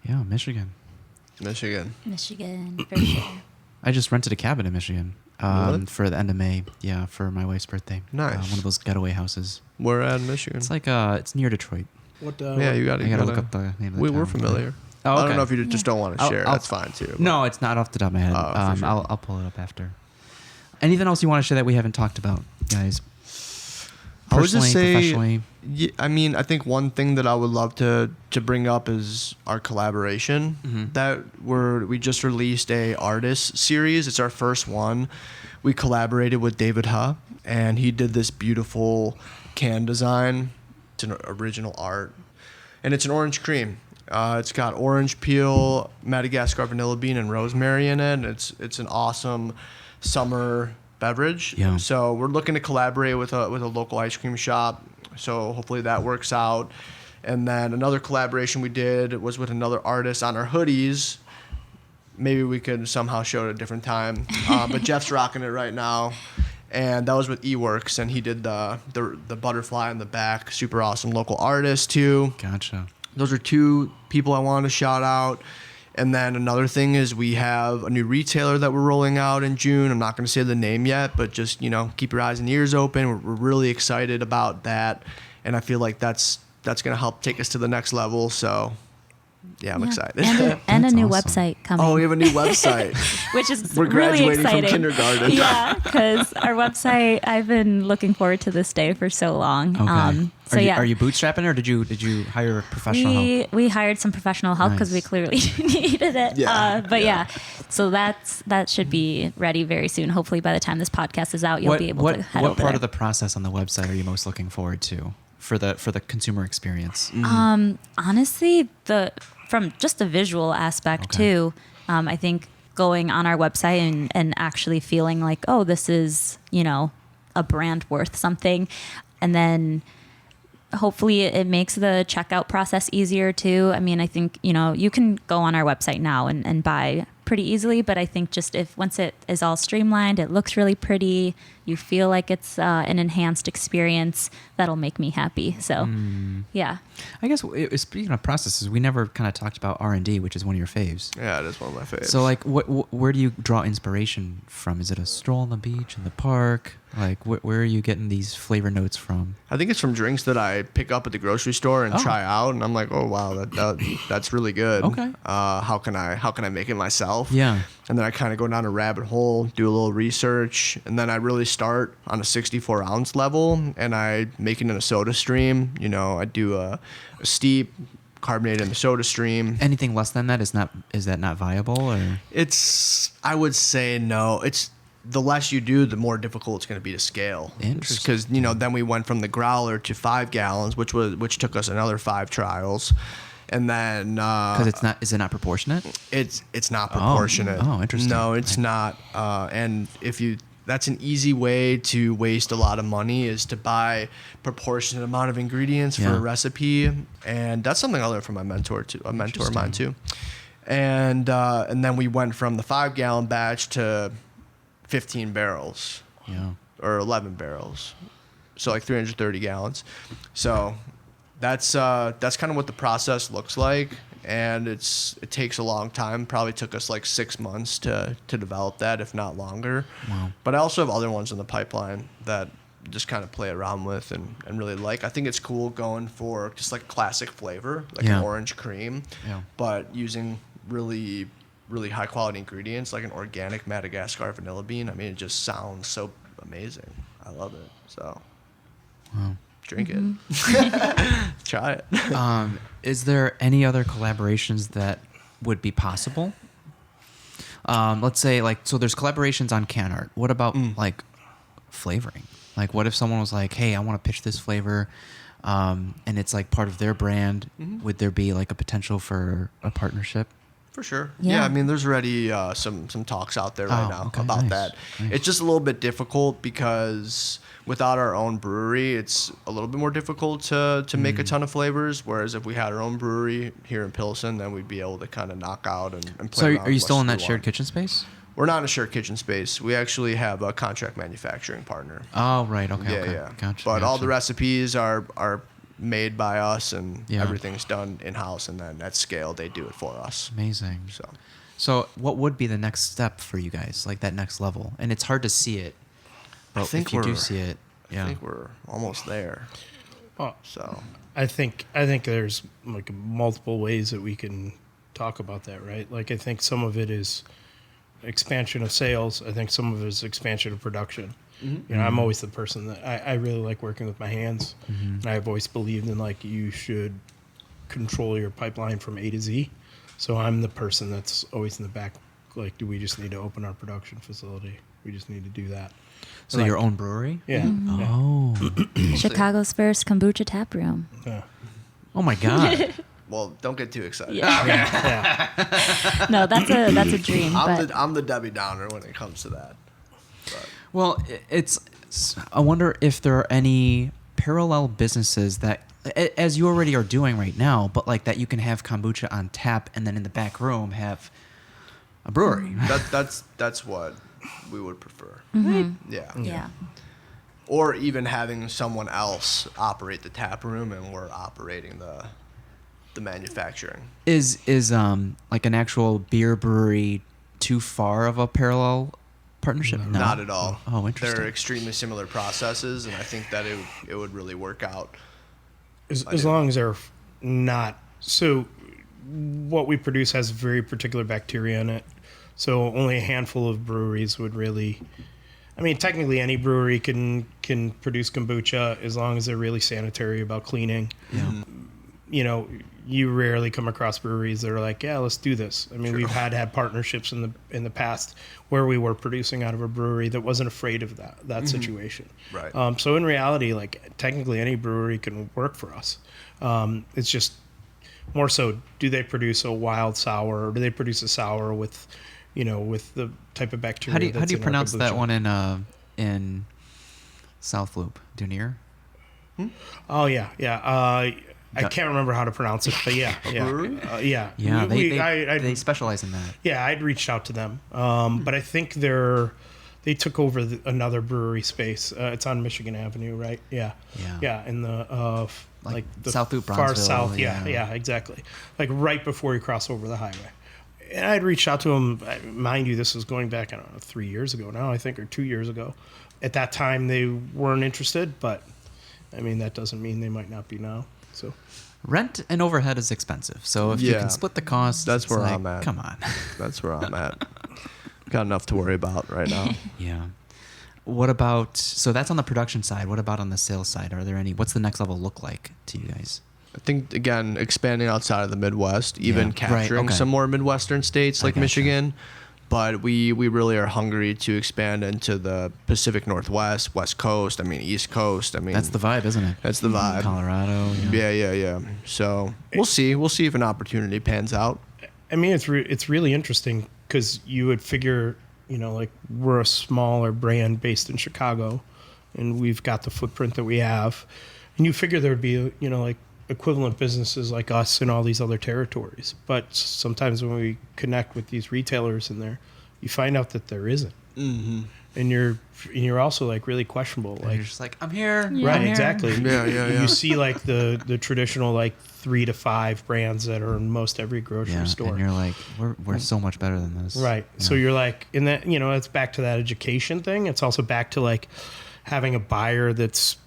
Yeah, Michigan. Michigan. Michigan, for sure. I just rented a cabin in Michigan What? for the end of May. Yeah, for my wife's birthday. Nice. One of those getaway houses. Where at in Michigan? It's like it's near Detroit. what? Yeah, you got to I gotta look up the name of the town. We're familiar. Oh, I okay. don't know if you just don't want to I'll- share. I'll- That's fine too. No, it's not off the top of my head. Oh, for sure. I'll pull it up after. Anything else you want to share that we haven't talked about, guys? I would just say, professionally. I mean, I think one thing that I would love to bring up is our collaboration that we just released a artist series. It's our first one. We collaborated with David Huh, and he did this beautiful can design. It's an original art, and it's an orange cream. It's got orange peel, Madagascar vanilla bean, and rosemary in it. And it's an awesome summer beverage. Yeah. So we're looking to collaborate with a local ice cream shop. So hopefully that works out. And then another collaboration we did was with another artist on our hoodies. Maybe we could somehow show it at a different time. But Jeff's rocking it right now. And that was with eWorks, and he did the butterfly in the back. Super awesome local artist too. Gotcha. Those are two people I wanted to shout out. And then another thing is we have a new retailer that we're rolling out in June. I'm not going to say the name yet, but just, keep your eyes and ears open. We're really excited about that. And I feel like that's going to help take us to the next level. So, yeah, I'm excited. And a That's new awesome. website coming. Oh, we have a new website. Which is We're really graduating from exciting. kindergarten. Yeah, because our website, I've been looking forward to this day for so long. Okay. So Are you bootstrapping, or did you hire professional help? we hired some professional help because we Nice. clearly needed it. Yeah. But yeah, so that should be ready very soon. Hopefully by the time this podcast is out, you'll be able to head what over part there. of the process on the website are you most looking forward to for the consumer experience? Honestly, from just the visual aspect Okay. too, I think going on our website and actually feeling like, oh, this is, a brand worth something. And then hopefully it makes the checkout process easier too. I mean, I think, you can go on our website now and buy pretty easily, but I think just once it is all streamlined, it looks really pretty, you feel like it's an enhanced experience, that'll make me happy. So yeah. I guess speaking of processes, we never kind of talked about R&D, which is one of your faves. Yeah, it is one of my favorites. So like, where do you draw inspiration from? Is it a stroll on the beach, in the park? Like, where are you getting these flavor notes from? I think it's from drinks that I pick up at the grocery store and Oh. try out, and I'm like, oh wow, that's really good. Okay. How can I make it myself? Yeah. And then I kind of go down a rabbit hole, do a little research, and then I really start on a 64 ounce level, and I make it in a soda stream. I do a steep, carbonated in the soda stream. Anything less than that is that not viable, or? I would say no. the less you do, the more difficult it's going to be to scale. Interesting. Because then we went from the growler to 5 gallons, which took us another 5 trials, and then Because is it not proportionate? it's not proportionate. Oh, interesting. No, it's not. And that's an easy way to waste a lot of money, is to buy proportionate amount of ingredients for a recipe, and that's something I learned from my mentor too, a mentor of mine too. And then we went from the 5 gallon batch to 15 barrels, or 11 barrels, so like 330 gallons. So that's kind of what the process looks like, and it takes a long time. Probably took us like 6 months to develop that, if not longer. Wow. But I also have other ones in the pipeline that just kind of play around with and really like. I think it's cool going for just like classic flavor, like an orange cream, but using really, really high quality ingredients like an organic Madagascar vanilla bean. I mean, it just sounds so amazing. I love it. So drink it. Try it. Is there any other collaborations that would be possible? Let's say so there's collaborations on can art. What about like flavoring? Like what if someone was like, hey, I want to pitch this flavor, and it's like part of their brand. Would there be like a potential for a partnership? For sure. Yeah. I mean, there's already some talks out there right now about that. Nice. It's just a little bit difficult because without our own brewery, it's a little bit more difficult to make a ton of flavors. Whereas if we had our own brewery here in Pilsen, then we'd be able to kind of knock out and play So around are you as still much in as that we shared want. kitchen space? We're not in a shared kitchen space. We actually have a contract manufacturing partner. Oh, right. Okay. Yeah, okay. yeah. Gotcha. But all the gotcha. recipes are made by us, and Yeah. everything's done in-house, and then at scale, they do it for us. Amazing. So what would be the next step for you guys, like that next level? And it's hard to see it, but think if you do we're- see it, I think we're almost there. Well, So I think there's like multiple ways that we can talk about that, right? Like I think some of it is expansion of sales. I think some of it is expansion of production. You know, I'm always the person that I really like working with my hands. And I've always believed in like you should control your pipeline from A to Z. So I'm the person that's always in the back. Like, do we just need to open our production facility? We just need to do that. so Like- your own brewery. Yeah. Yeah. Oh. Chicago's first kombucha tap room. Yeah. Oh my God. well, don't get too excited. Yeah. Yeah. No, that's a dream. But I'm the Debbie Downer when it comes to that. But Well, I wonder if there are any parallel businesses that, as you already are doing right now, but like that you can have kombucha on tap and then in the back room have a brewery. that's what we would prefer. Yeah. yeah. Or even having someone else operate the tap room and we're operating the manufacturing. Is like an actual beer brewery too far of a parallel partnership? No. Not at all. Oh, interesting. They're extremely similar processes, and I think that it would really work out. As long as they're not. So what we produce has very particular bacteria in it. So only a handful of breweries would really. I mean, technically any brewery can produce kombucha as long as they're really sanitary about cleaning. Yeah. You know, you rarely come across breweries that are like, yeah, let's do this. I mean, we've had partnerships in the past where we were producing out of a brewery that wasn't afraid of that situation. Right. So in reality, like technically any brewery can work for us. It's just more so, do they produce a wild sour, or do they produce a sour with, with the type of bacteria? How do you pronounce that one in South Loop? Dunier? Oh yeah. I can't remember how to pronounce it, but yeah. brewery? Yeah. Yeah, I'd they specialize in that. Yeah, I'd reached out to them, but I think they took over another brewery space. It's on Michigan Avenue, right? Yeah. In the like the South Loop, far Bronzeville, south. yeah. Yeah, exactly. Like right before you cross over the highway. And I'd reached out to them. Mind you, this was going back, I don't know, 3 years ago now, I think, or 2 years ago. At that time, they weren't interested, but I mean that doesn't mean they might not be now. So. Rent and overhead is expensive, so if you Yeah. can split the cost, That's it's where like, I'm at. Come on. That's where I'm at. Got enough to worry about right now. Yeah. What about, so that's on the production side. What about on the sales side? Are there any, what's the next level look like to you guys? I think, again, expanding outside of the Midwest, even Yeah, right, capturing okay. some more Midwestern states like gotcha. Michigan. but we really are hungry to expand into the Pacific Northwest, West Coast, East Coast. That's the vibe, isn't it? That's the vibe. Colorado. Yeah. So we'll see if an opportunity pans out. It's really interesting because you would figure, like we're a smaller brand based in Chicago, and we've got the footprint that we have, and you figure there'd be, like equivalent businesses like us in all these other territories. But sometimes when we connect with these retailers in there, you find out that there isn't. Mm-hmm. And you're also like really questionable. Like, you're just like, I'm here. Yeah, right, I'm here. exactly. Yeah. You see like the traditional like 3 to 5 brands that are in most every grocery store. And you're like, we're so much better than this. Right. Yeah. So you're like, and that, it's back to that education thing. It's also back to like having a buyer that's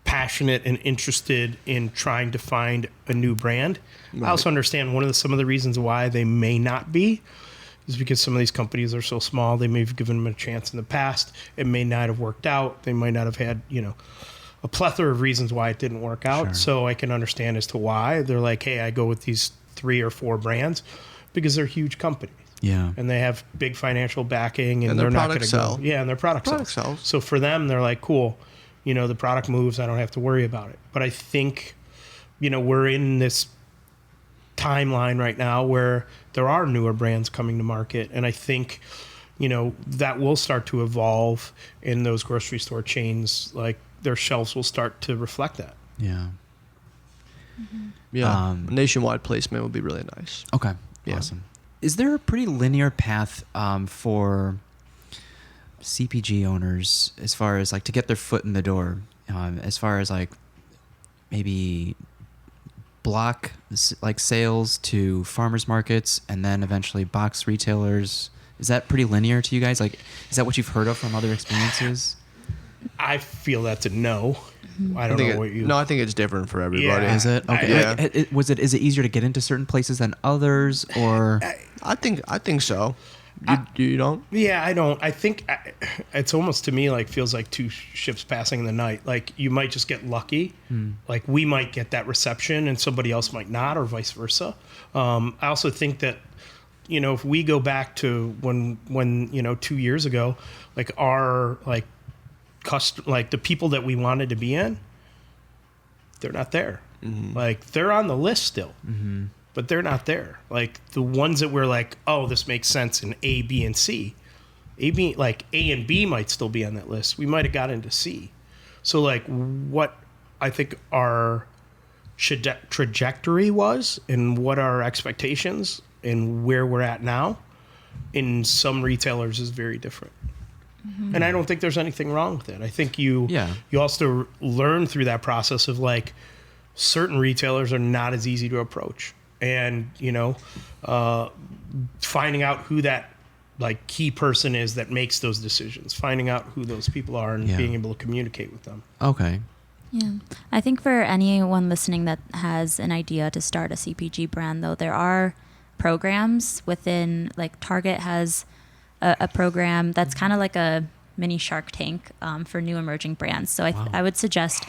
passionate and interested in trying to find a new brand. Right. I also understand some of the reasons why they may not be is because some of these companies are so small. They may have given them a chance in the past. It may not have worked out. They might not have had, a plethora of reasons why it didn't work out. Sure. So I can understand as to why they're like, hey, I go with these 3 or 4 brands because they're huge companies. Yeah. And they have big financial backing, and their they're not going product to sell. go. Yeah, and their product sells. So for them, they're like, cool. The product moves. I don't have to worry about it. But I think, we're in this timeline right now where there are newer brands coming to market. And I think, that will start to evolve in those grocery store chains. Like their shelves will start to reflect that. Yeah. Mm-hmm. Yeah. Nationwide placement would be really nice. Okay. Yeah. Awesome. Is there a pretty linear path for CPG owners as far as like to get their foot in the door, as far as like maybe block like sales to farmers markets and then eventually box retailers? Is that pretty linear to you guys? Like, is that what you've heard of from other experiences? I feel that's a no. I don't know what you... No, I think it's different for everybody. Yeah. Is it? Okay. Is it easier to get into certain places than others, or? I think so. You don't? Yeah, I don't. I think it's almost to me like feels like 2 ships passing in the night. Like you might just get lucky. Like we might get that reception and somebody else might not, or vice versa. I also think that, if we go back to when 2 years ago, like our like the people that we wanted to be in, they're not there. Mm-hmm. Like they're on the list still. Mm-hmm. But they're not there. Like the ones that we're like, oh, this makes sense in A, B, and C. A and B might still be on that list. We might have got into C. So like what I think our trajectory was and what our expectations and where we're at now in some retailers is very different. Mm-hmm. And I don't think there's anything wrong with it. I think you also learn through that process of like certain retailers are not as easy to approach. And, finding out who that like key person is that makes those decisions, finding out who those people are and being able to communicate with them. Okay. Yeah. I think for anyone listening that has an idea to start a CPG brand, though, there are programs within, like Target has a program that's kind of like a mini Shark Tank for new emerging brands. So I would suggest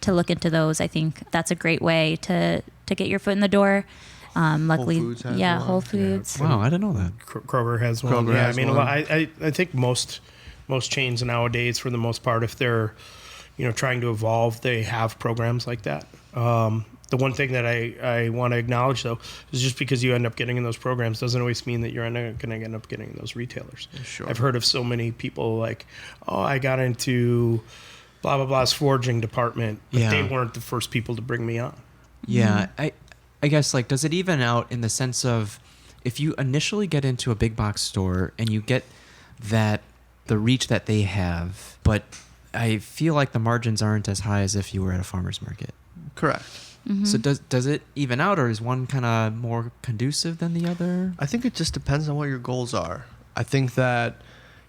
to look into those. I think that's a great way to get your foot in the door. Luckily, Whole Foods has one. Whole Foods. Wow, I didn't know that. Kroger has one. Kroger has one. I think most chains nowadays, for the most part, if they're trying to evolve, they have programs like that. The one thing that I want to acknowledge, though, is just because you end up getting in those programs doesn't always mean that you're going to end up getting in those retailers. Sure. I've heard of so many people like, oh, I got into blah, blah, blah's foraging department, but they weren't the first people to bring me on. Yeah, I guess, like, does it even out in the sense of if you initially get into a big box store and you get the reach that they have, but I feel like the margins aren't as high as if you were at a farmer's market. Correct. Mm-hmm. So does it even out, or is one kind of more conducive than the other? I think it just depends on what your goals are. I think that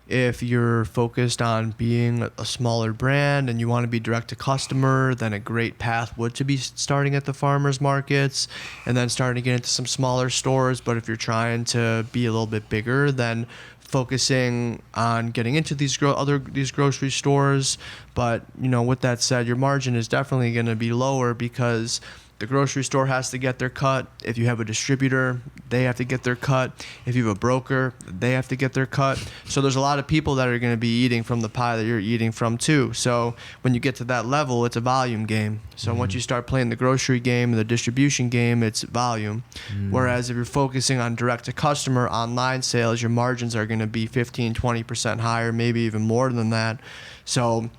if you're focused on being a smaller brand and you want to be direct to customer, then a great path would to be starting at the farmers markets and then starting to get into some smaller stores. But if you're trying to be a little bit bigger, then focusing on getting into these grocery stores. But with that said, your margin is definitely going to be lower because the grocery store has to get their cut. If you have a distributor, they have to get their cut. If you have a broker, they have to get their cut. So there's a lot of people that are going to be eating from the pie that you're eating from too. So when you get to that level, it's a volume game. So once you start playing the grocery game and the distribution game, it's volume. Whereas if you're focusing on direct to customer online sales, your margins are going to be 15-20% higher, maybe even more than that. So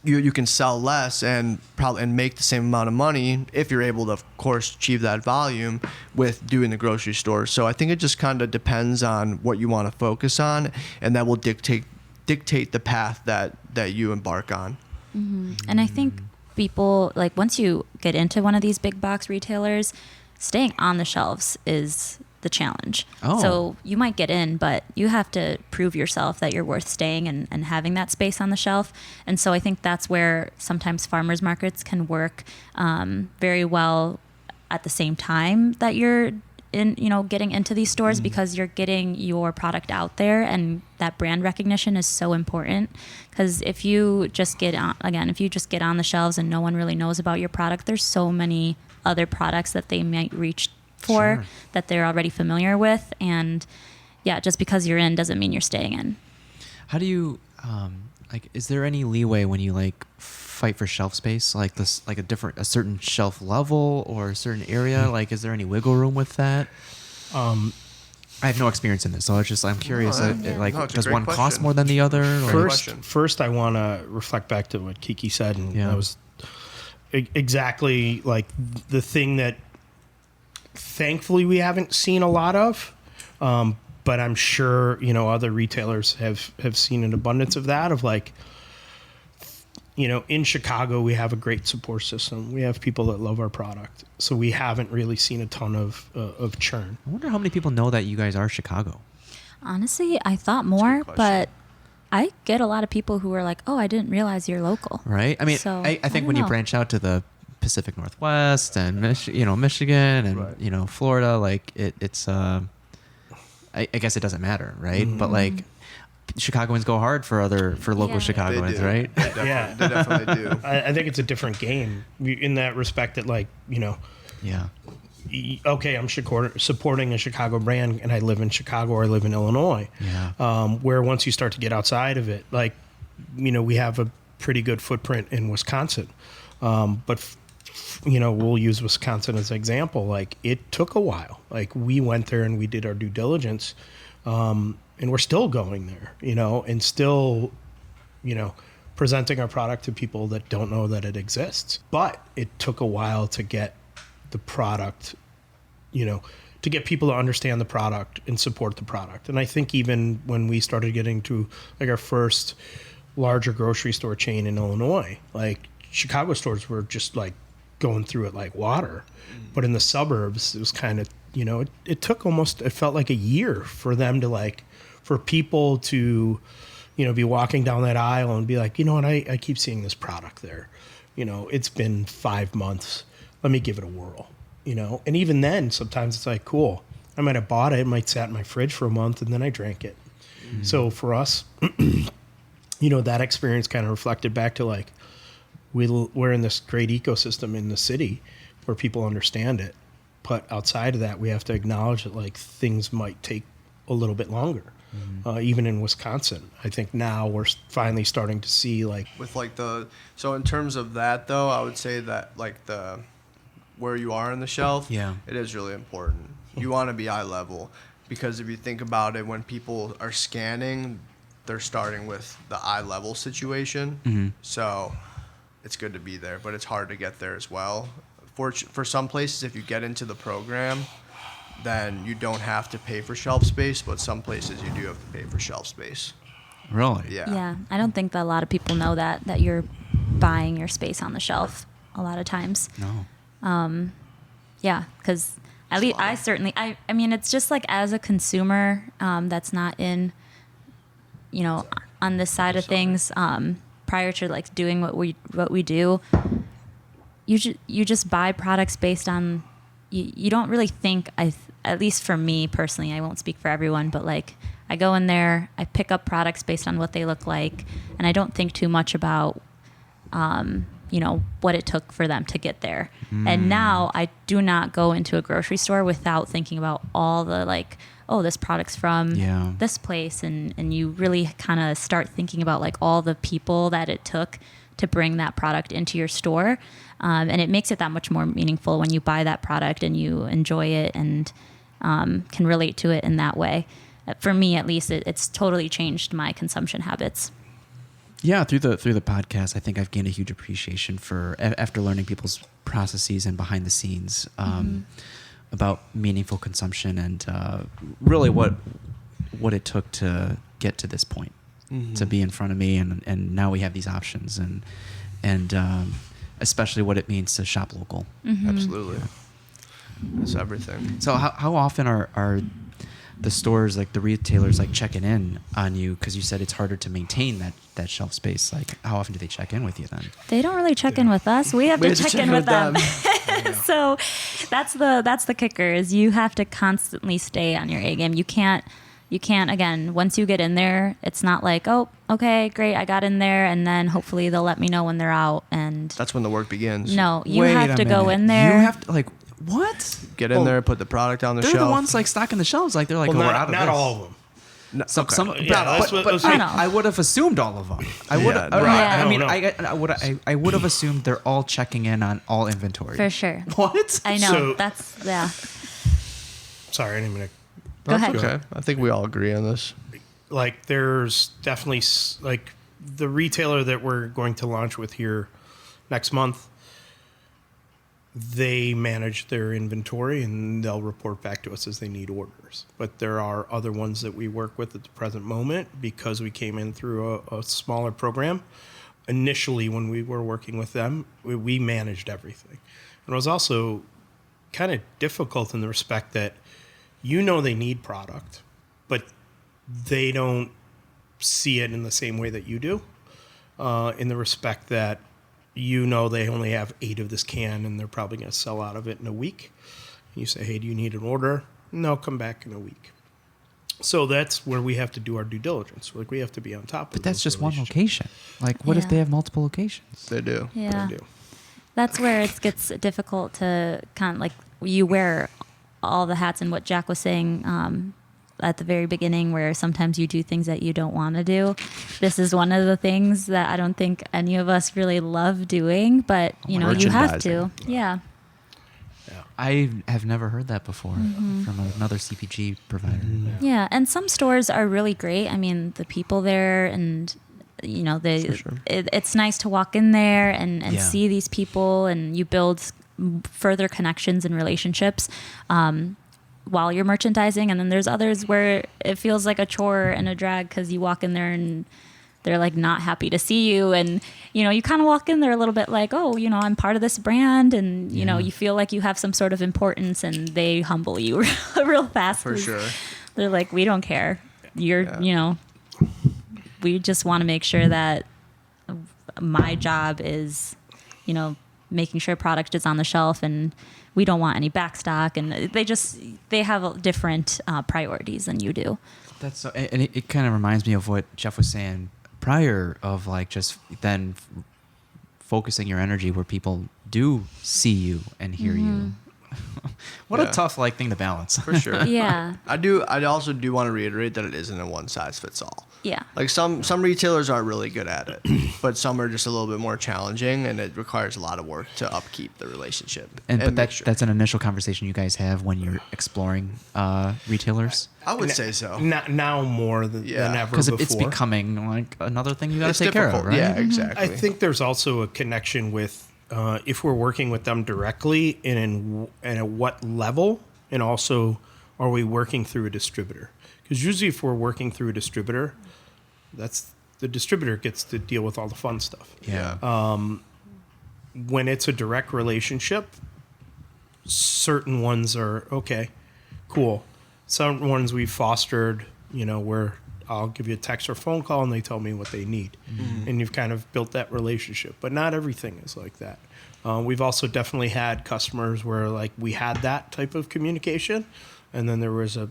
you can sell less and make the same amount of money if you're able to, of course, achieve that volume with doing the grocery store. So I think it just kind of depends on what you want to focus on, and that will dictate the path that you embark on. And I think people, like, once you get into one of these big box retailers, staying on the shelves is the challenge. So you might get in, but you have to prove yourself that you're worth staying and having that space on the shelf. And so I think that's where sometimes farmers markets can work very well at the same time that you're getting into these stores, because you're getting your product out there, and that brand recognition is so important. Because if you just get on the shelves and no one really knows about your product, there's so many other products that they might reach for that they're already familiar with. And yeah, just because you're in doesn't mean you're staying in. How do you is there any leeway when you fight for shelf space, like this, like a certain shelf level or a certain area? Like, is there any wiggle room with that? I have no experience in this, so I'm curious. Does one cost more than the other? Or? First, I want to reflect back to what Kiki said, and that was exactly like the thing that thankfully we haven't seen a lot of, but I'm sure other retailers have seen an abundance of that. Of in Chicago we have a great support system. We have people that love our product, so we haven't really seen a ton of churn. I wonder how many people know that you guys are Chicago. Honestly, I thought more, but I get a lot of people who are like, "Oh, I didn't realize you're local." Right. I mean, so, I think when you branch out to the Pacific Northwest and Michigan and Florida, it's I guess it doesn't matter, right? But Chicagoans go hard for local Chicagoans, right? They definitely do. I think it's a different game in that respect. That okay, I'm supporting a Chicago brand, and I live in Chicago or I live in Illinois. Where once you start to get outside of it, we have a pretty good footprint in Wisconsin, but we'll use Wisconsin as an example. It took a while. We went there and we did our due diligence, and we're still going there, and still, presenting our product to people that don't know that it exists. But it took a while to get the product, to get people to understand the product and support the product. And I think even when we started getting to our first larger grocery store chain in Illinois, Chicago stores were just going through it like water. But in the suburbs, it was kind of, it took it felt like a year for them to for people to, be walking down that aisle and be like, what, I keep seeing this product there. It's been 5 months. Let me give it a whirl, And even then, sometimes it's cool. I might have bought it. It might sat in my fridge for a month, and then I drank it. So for us, that experience kind of reflected back to we're in this great ecosystem in the city where people understand it. But outside of that, we have to acknowledge that things might take a little bit longer. Even in Wisconsin, I think now we're finally starting to see so in terms of that though, I would say that where you are in the shelf, it is really important. You want to be eye level, because if you think about it, when people are scanning, they're starting with the eye level situation. So it's good to be there, but it's hard to get there as well. For some places, if you get into the program, then you don't have to pay for shelf space, but some places you do have to pay for shelf space. Really? Yeah. I don't think that a lot of people know that you're buying your space on the shelf a lot of times. No. Yeah, because at least I mean, it's just as a consumer that's not in, on this side of things, prior to doing what we do, you just buy products based on, you don't really think, at least for me personally, I won't speak for everyone, but I go in there, I pick up products based on what they look like, and I don't think too much about what it took for them to get there. And now I do not go into a grocery store without thinking about all the like, oh, this product's from this place. And you really kind of start thinking about like all the people that it took to bring that product into your store. And it makes it that much more meaningful when you buy that product and you enjoy it and can relate to it in that way. For me, at least, it's totally changed my consumption habits. Yeah, through the podcast, I think I've gained a huge appreciation for after learning people's processes and behind the scenes about meaningful consumption and really what it took to get to this point, to be in front of me, and now we have these options and especially what it means to shop local. Absolutely, it's everything. So how often are the stores, like the retailers, like checking in on you? Because you said it's harder to maintain that shelf space. Like, how often do they check in with you then? They don't really check in with us. We have to check in with them. So that's the kicker, is you have to constantly stay on your A game. You can't, again, once you get in there, it's not like, oh, okay, great, I got in there, and then hopefully they'll let me know when they're out. And That's when the work begins. no, you have to go in there. You have to, like, what? Get in there, put the product on the They're shelf. the ones like stocking the shelves. Like they're like, Well, we're not, out of not this. all of them. No, Some, okay. some, Yeah, that's but, what- but I I would have assumed all of them. I would, Yeah, I mean, no. I would have assumed they're all checking in on all inventory. For sure. What? I know. So- That's, yeah. Sorry, I didn't mean to. Go That's ahead. okay. I think we all agree on this. Like, there's definitely like the retailer that we're going to launch with here next month. They manage their inventory and they'll report back to us as they need orders. But there are other ones that we work with at the present moment because we came in through a smaller program. Initially, when we were working with them, we managed everything. And it was also kind of difficult in the respect that they need product, but they don't see it in the same way that you do, in the respect that they only have 8 of this can and they're probably going to sell out of it in a week. You say, hey, do you need an order? No, come back in a week. So that's where we have to do our due diligence. Like, we have to be on top of it. But that's just one location. Like, what if Yeah. they have multiple locations? They do. Yeah. They do. That's where it gets difficult to kind of like, you wear all the hats, and what Jack was saying at the very beginning, where sometimes you do things that you don't want to do. This is one of the things that I don't think any of us really love doing, but you have to. Yeah. I have never heard that before from another CPG provider. Yeah. And some stores are really great. I mean, the people there, and For sure. it's nice to walk in there and Yeah. see these people, and you build further connections and relationships while you're merchandising. And then there's others where it feels like a chore and a drag because you walk in there and they're like not happy to see you. And, you kind of walk in there a little bit like, oh, I'm part of this brand. And, you feel like you have some sort of importance, and they humble you real fast. For sure. They're like, we don't care. We just want to make sure that my job is, making sure product is on the shelf, and we don't want any backstock. And they have different priorities than you do. That's so, and it kind of reminds me of what Jeff was saying prior, of like just then focusing your energy where people do see you and hear you. What a tough thing to balance. For sure. Yeah. I also do want to reiterate that it isn't a one size fits all. Yeah. Like some retailers are really good at it, but some are just a little bit more challenging, and it requires a lot of work to upkeep the relationship. But make sure. that's an initial conversation you guys have when you're exploring retailers, I would say so. Now more than ever because before. it's becoming like another thing you got It's to take care of, difficult. right? Yeah, exactly. I think there's also a connection with if we're working with them directly, and at what level, and also are we working through a distributor? Because usually if we're working through a distributor, that's the distributor gets to deal with all the fun stuff. Yeah. When it's a direct relationship, certain ones are okay, cool. Some ones we've fostered, where I'll give you a text or phone call and they tell me what they need. And you've kind of built that relationship. But not everything is like that. We've also definitely had customers where we had that type of communication, and then there was a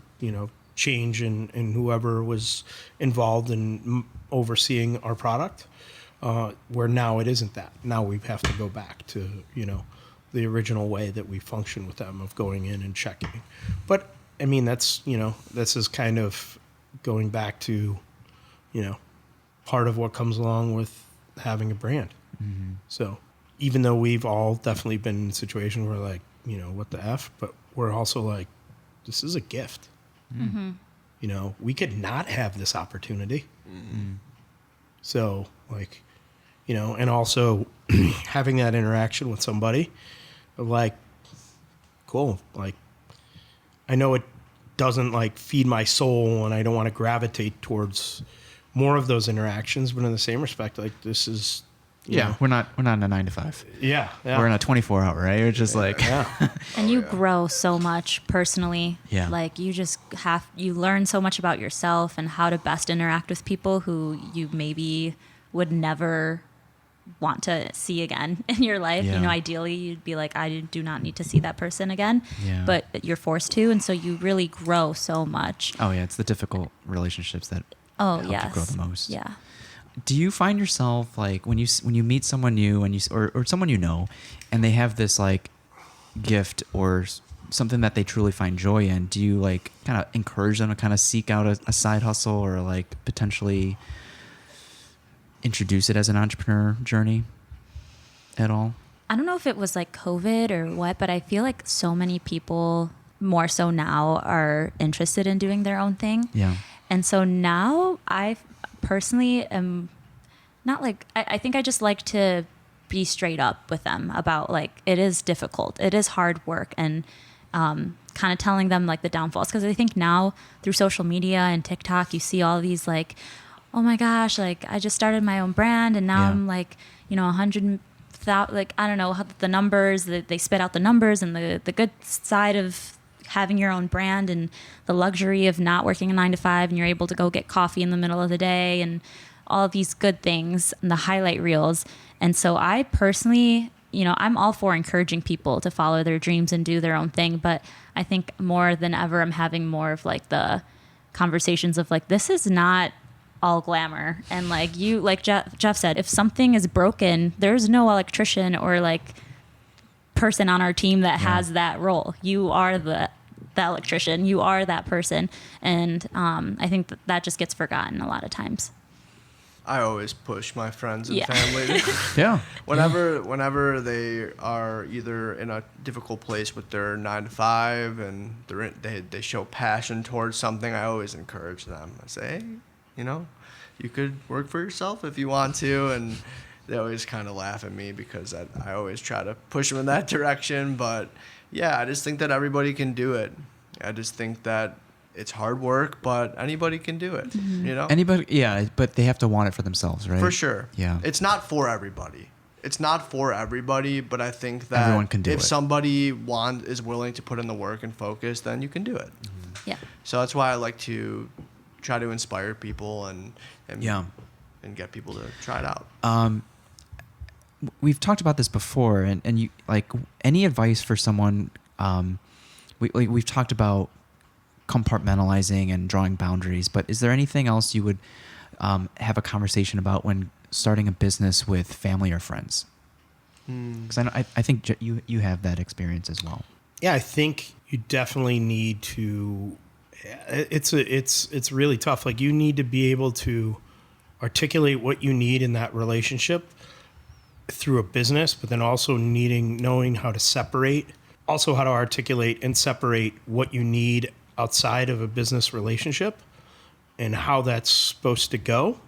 change in whoever was involved in overseeing our product. where now it isn't that. Now we have to go back to, the original way that we function with them of going in and checking. But I mean, this is kind of going back to, part of what comes along with having a brand. Mm-hmm. So even though we've all definitely been in situations where like, what the F, but we're also like, this is a gift. Mm-hmm. We could not have this opportunity. Mm-hmm. So like, and also having that interaction with somebody of like, cool. Like, I know it doesn't like feed my soul and I don't want to gravitate towards more of those interactions, but in the same respect, like this is, we're not in a 9 to 5. Yeah. We're in a 24 hour, right? Which is like, and you grow so much personally. Yeah. Like you learn so much about yourself and how to best interact with people who you maybe would never want to see again in your life. Yeah. Ideally you'd be like, I do not need to see that person again, but you're forced to. And so you really grow so much. Oh yeah. It's the difficult relationships that help you grow the most. Yeah. Do you find yourself like when you meet someone new and or someone and they have this like gift or something that they truly find joy in, do you like kind of encourage them to kind of seek out a side hustle or like potentially introduce it as an entrepreneur journey at all? I don't know if it was like COVID or what, but I feel like so many people more so now are interested in doing their own thing. Yeah. And so now I personally am not like, I think I just like to be straight up with them about like, it is difficult. It is hard work. And kind of telling them like the downfalls. Because I think now through social media and TikTok, you see all these like, oh my gosh, like I just started my own brand and now I'm like, 100,000, like, I don't know how the numbers, they spit out the numbers and the good side of having your own brand and the luxury of not working a 9 to 5 and you're able to go get coffee in the middle of the day and all of these good things and the highlight reels. And so I personally, I'm all for encouraging people to follow their dreams and do their own thing. But I think more than ever, I'm having more of like the conversations of like, this is not all glamour. And like Jeff said, if something is broken, there's no electrician or like person on our team that has that role. You are the electrician, you are that person. And I think that just gets forgotten a lot of times. I always push my friends and family. Yeah. Whenever they are either in a difficult place with their 9 to 5 and they show passion towards something, I always encourage them. I say, hey, you could work for yourself if you want to. And they always kind of laugh at me because I always try to push them in that direction. But yeah, I just think that everybody can do it. I just think that it's hard work, but anybody can do it, Anybody, yeah, but they have to want it for themselves, right? For sure. Yeah. It's not for everybody. But I think that everyone can do if it. somebody is willing to put in the work and focus, then you can do it. Mm-hmm. Yeah. So that's why I like to try to inspire people and get people to try it out. We've talked about this before, and you like any advice for someone. We've talked about compartmentalizing and drawing boundaries, but is there anything else you would have a conversation about when starting a business with family or friends? Because I think you have that experience as well. Yeah, I think you definitely need to. It's really tough. Like you need to be able to articulate what you need in that relationship through a business, but then also knowing how to separate, also how to articulate and separate what you need outside of a business relationship and how that's supposed to go.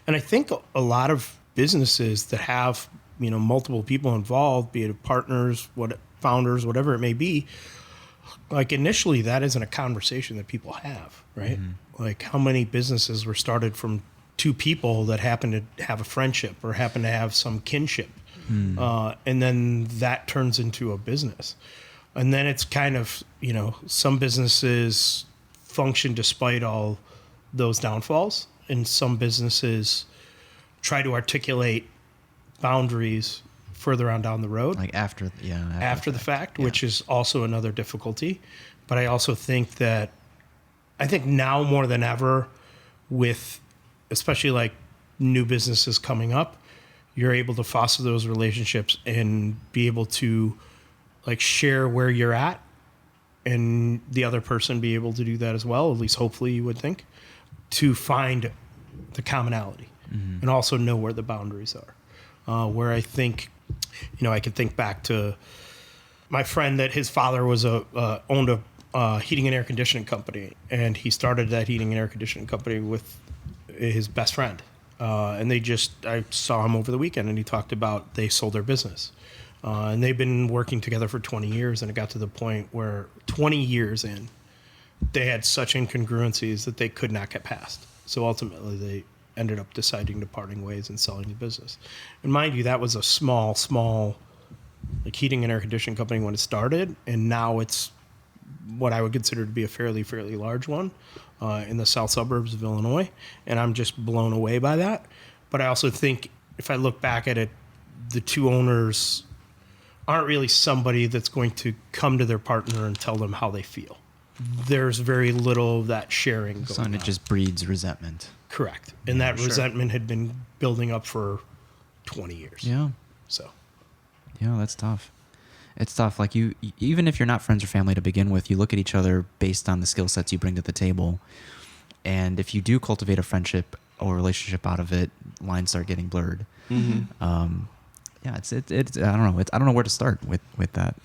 And I think a lot of businesses that have, multiple people involved, be it partners, founders, whatever it may be, like initially that isn't a conversation that people have, right? Mm-hmm. Like how many businesses were started from two people that happen to have a friendship or happen to have some kinship. And then that turns into a business. And then it's kind of, some businesses function despite all those downfalls, and some businesses try to articulate boundaries further on down the road. Like after the fact, which is also another difficulty. But I also think now more than ever with especially like new businesses coming up, you're able to foster those relationships and be able to like share where you're at, and the other person be able to do that as well, at least hopefully you would think, to find the commonality and also know where the boundaries are. Where I think, I can think back to my friend that his father was owned a heating and air conditioning company, and he started that heating and air conditioning company with his best friend. And I saw him over the weekend, and he talked about they sold their business. And they've been working together for 20 years, and it got to the point where 20 years in, they had such incongruencies that they could not get past. So ultimately, they ended up deciding to parting ways and selling the business. And mind you, that was a small like heating and air conditioning company when it started, and now it's what I would consider to be a fairly large one in the south suburbs of Illinois, and I'm just blown away by that. But I also think if I look back at it, the two owners aren't really somebody that's going to come to their partner and tell them how they feel. There's very little of that sharing going on. It just breeds resentment. Correct. And that resentment had been building up for 20 years. Yeah. So. Yeah, that's tough. It's tough. Like even if you're not friends or family to begin with, you look at each other based on the skill sets you bring to the table. And if you do cultivate a friendship or relationship out of it, lines start getting blurred. Mm-hmm. It's I don't know. I don't know where to start with that.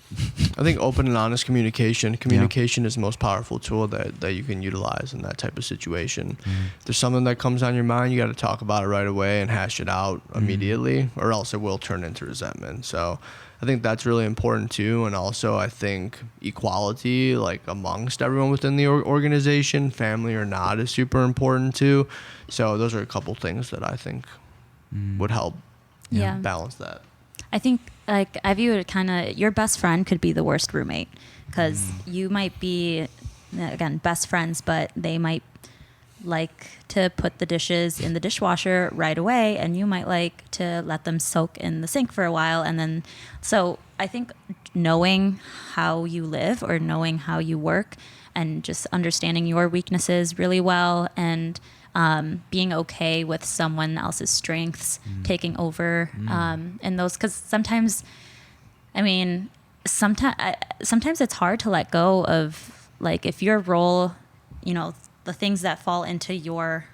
I think open and honest communication is the most powerful tool that you can utilize in that type of situation. If there's something that comes on your mind, you got to talk about it right away and hash it out immediately, or else it will turn into resentment. So I think that's really important too. And also I think equality, like amongst everyone within the organization, family or not, is super important too. So those are a couple things that I think would help balance that. I think like I view it kind of, your best friend could be the worst roommate, because you might be, again, best friends, but they might like to put the dishes in the dishwasher right away, and you might like to let them soak in the sink for a while. And then, so I think knowing how you live or knowing how you work and just understanding your weaknesses really well, and being okay with someone else's strengths taking over, and those, because sometimes it's hard to let go of, like, if your role, the things that fall into your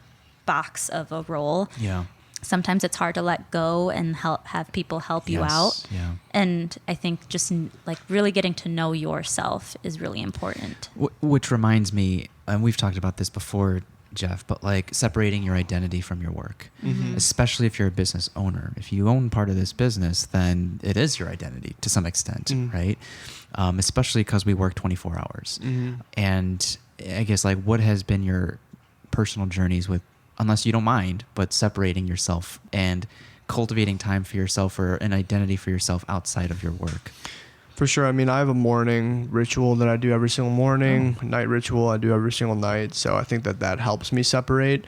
box of a role. Yeah. Sometimes it's hard to let go and have people help you out. Yeah. And I think just like really getting to know yourself is really important. Which reminds me, and we've talked about this before, Jeff, but like separating your identity from your work, especially if you're a business owner. If you own part of this business, then it is your identity to some extent, right? Especially because we work 24 hours. And I guess, like, what has been your personal journeys with, unless you don't mind, but separating yourself and cultivating time for yourself or an identity for yourself outside of your work? For sure. I mean, I have a morning ritual that I do every single morning, night ritual I do every single night. So I think that helps me separate.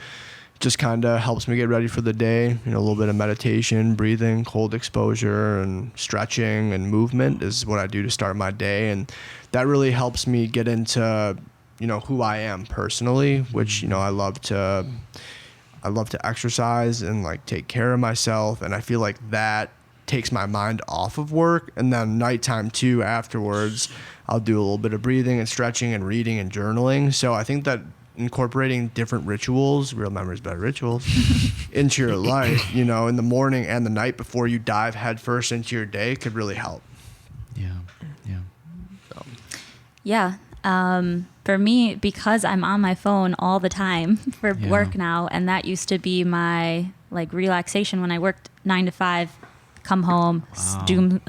Just kind of helps me get ready for the day. A little bit of meditation, breathing, cold exposure, and stretching and movement is what I do to start my day. And that really helps me get into, who I am personally, which, I love to exercise and like take care of myself. And I feel like that takes my mind off of work. And then nighttime too, afterwards, I'll do a little bit of breathing and stretching and reading and journaling. So I think that incorporating different rituals, real memories, better rituals, into your life, in the morning and the night before you dive headfirst into your day could really help. Yeah. For me, because I'm on my phone all the time for work now, and that used to be my like relaxation when I worked 9 to 5, come home, doom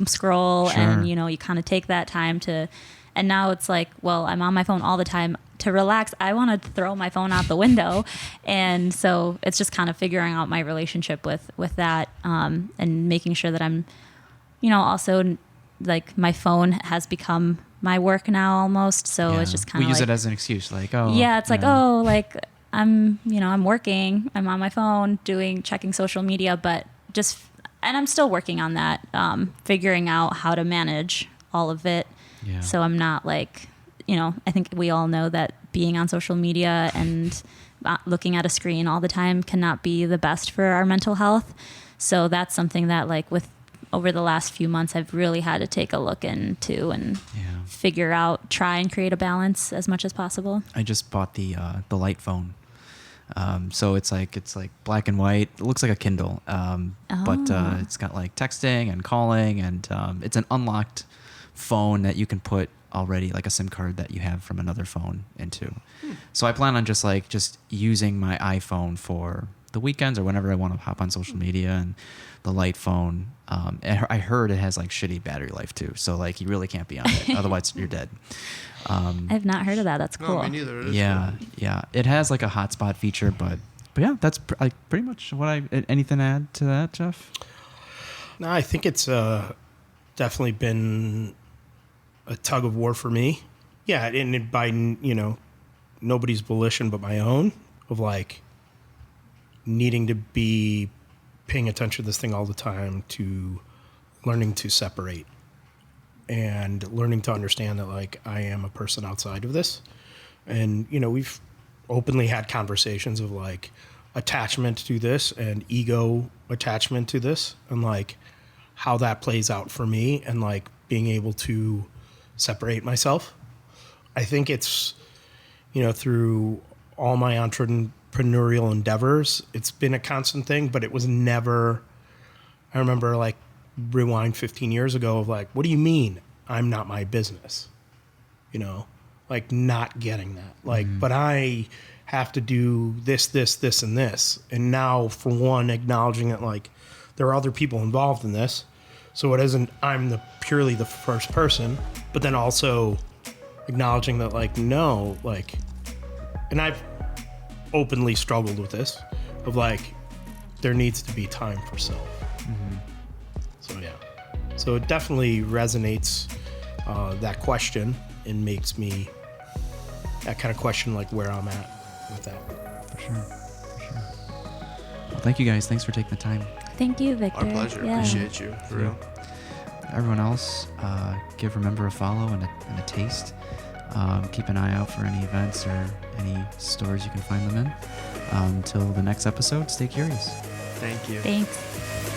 scroll, and you kind of take that time to, and now it's like, well, I'm on my phone all the time. To relax, I want to throw my phone out the window. And so it's just kind of figuring out my relationship with that, and making sure that I'm, also like my phone has become my work now almost. So it's just kind of we use it as an excuse, like, it's like, like I'm working, I'm on my phone checking social media, but and I'm still working on that, figuring out how to manage all of it. Yeah. So I'm not like, I think we all know that being on social media and looking at a screen all the time cannot be the best for our mental health. So that's something that like over the last few months, I've really had to take a look into and figure out, try and create a balance as much as possible. I just bought the light phone. So it's like black and white. It looks like a Kindle, but it's got like texting and calling, and it's an unlocked phone that you can put already like a SIM card that you have from another phone into. So I plan on just using my iPhone for the weekends or whenever I want to hop on social media, and the light phone. And I heard it has like shitty battery life too, so like you really can't be on it, otherwise you're dead. I've not heard of that. That's cool. No, me neither. It is Yeah, cool. yeah. It has like a hotspot feature, but yeah, that's like pretty much what anything to add to that, Jeff? No, I think it's definitely been a tug of war for me. Yeah, and by, nobody's volition but my own, of like needing to be paying attention to this thing all the time, to learning to separate and learning to understand that like I am a person outside of this. And, we've openly had conversations of like attachment to this and ego attachment to this, and like how that plays out for me, and like being able to separate myself. I think it's, through all my entrepreneurial endeavors, it's been a constant thing, but it was never, I remember like rewind 15 years ago of like, what do you mean I'm not my business? Like not getting that. Like, but I have to do this, and this. And now for one, acknowledging that like there are other people involved in this. So it isn't, I'm purely the first person, but then also acknowledging that like, no, like, and I've openly struggled with this of like, there needs to be time for self. So yeah, so it definitely resonates, that question, and makes me that kind of question like where I'm at with that. For sure. Well, thank you guys. Thanks for taking the time. Thank you, Victor. Our pleasure. Yeah. Appreciate you. For real. Everyone else, give Remember a follow and a taste. Keep an eye out for any events or any stores you can find them in. Until the next episode, stay curious. Thank you. Thanks.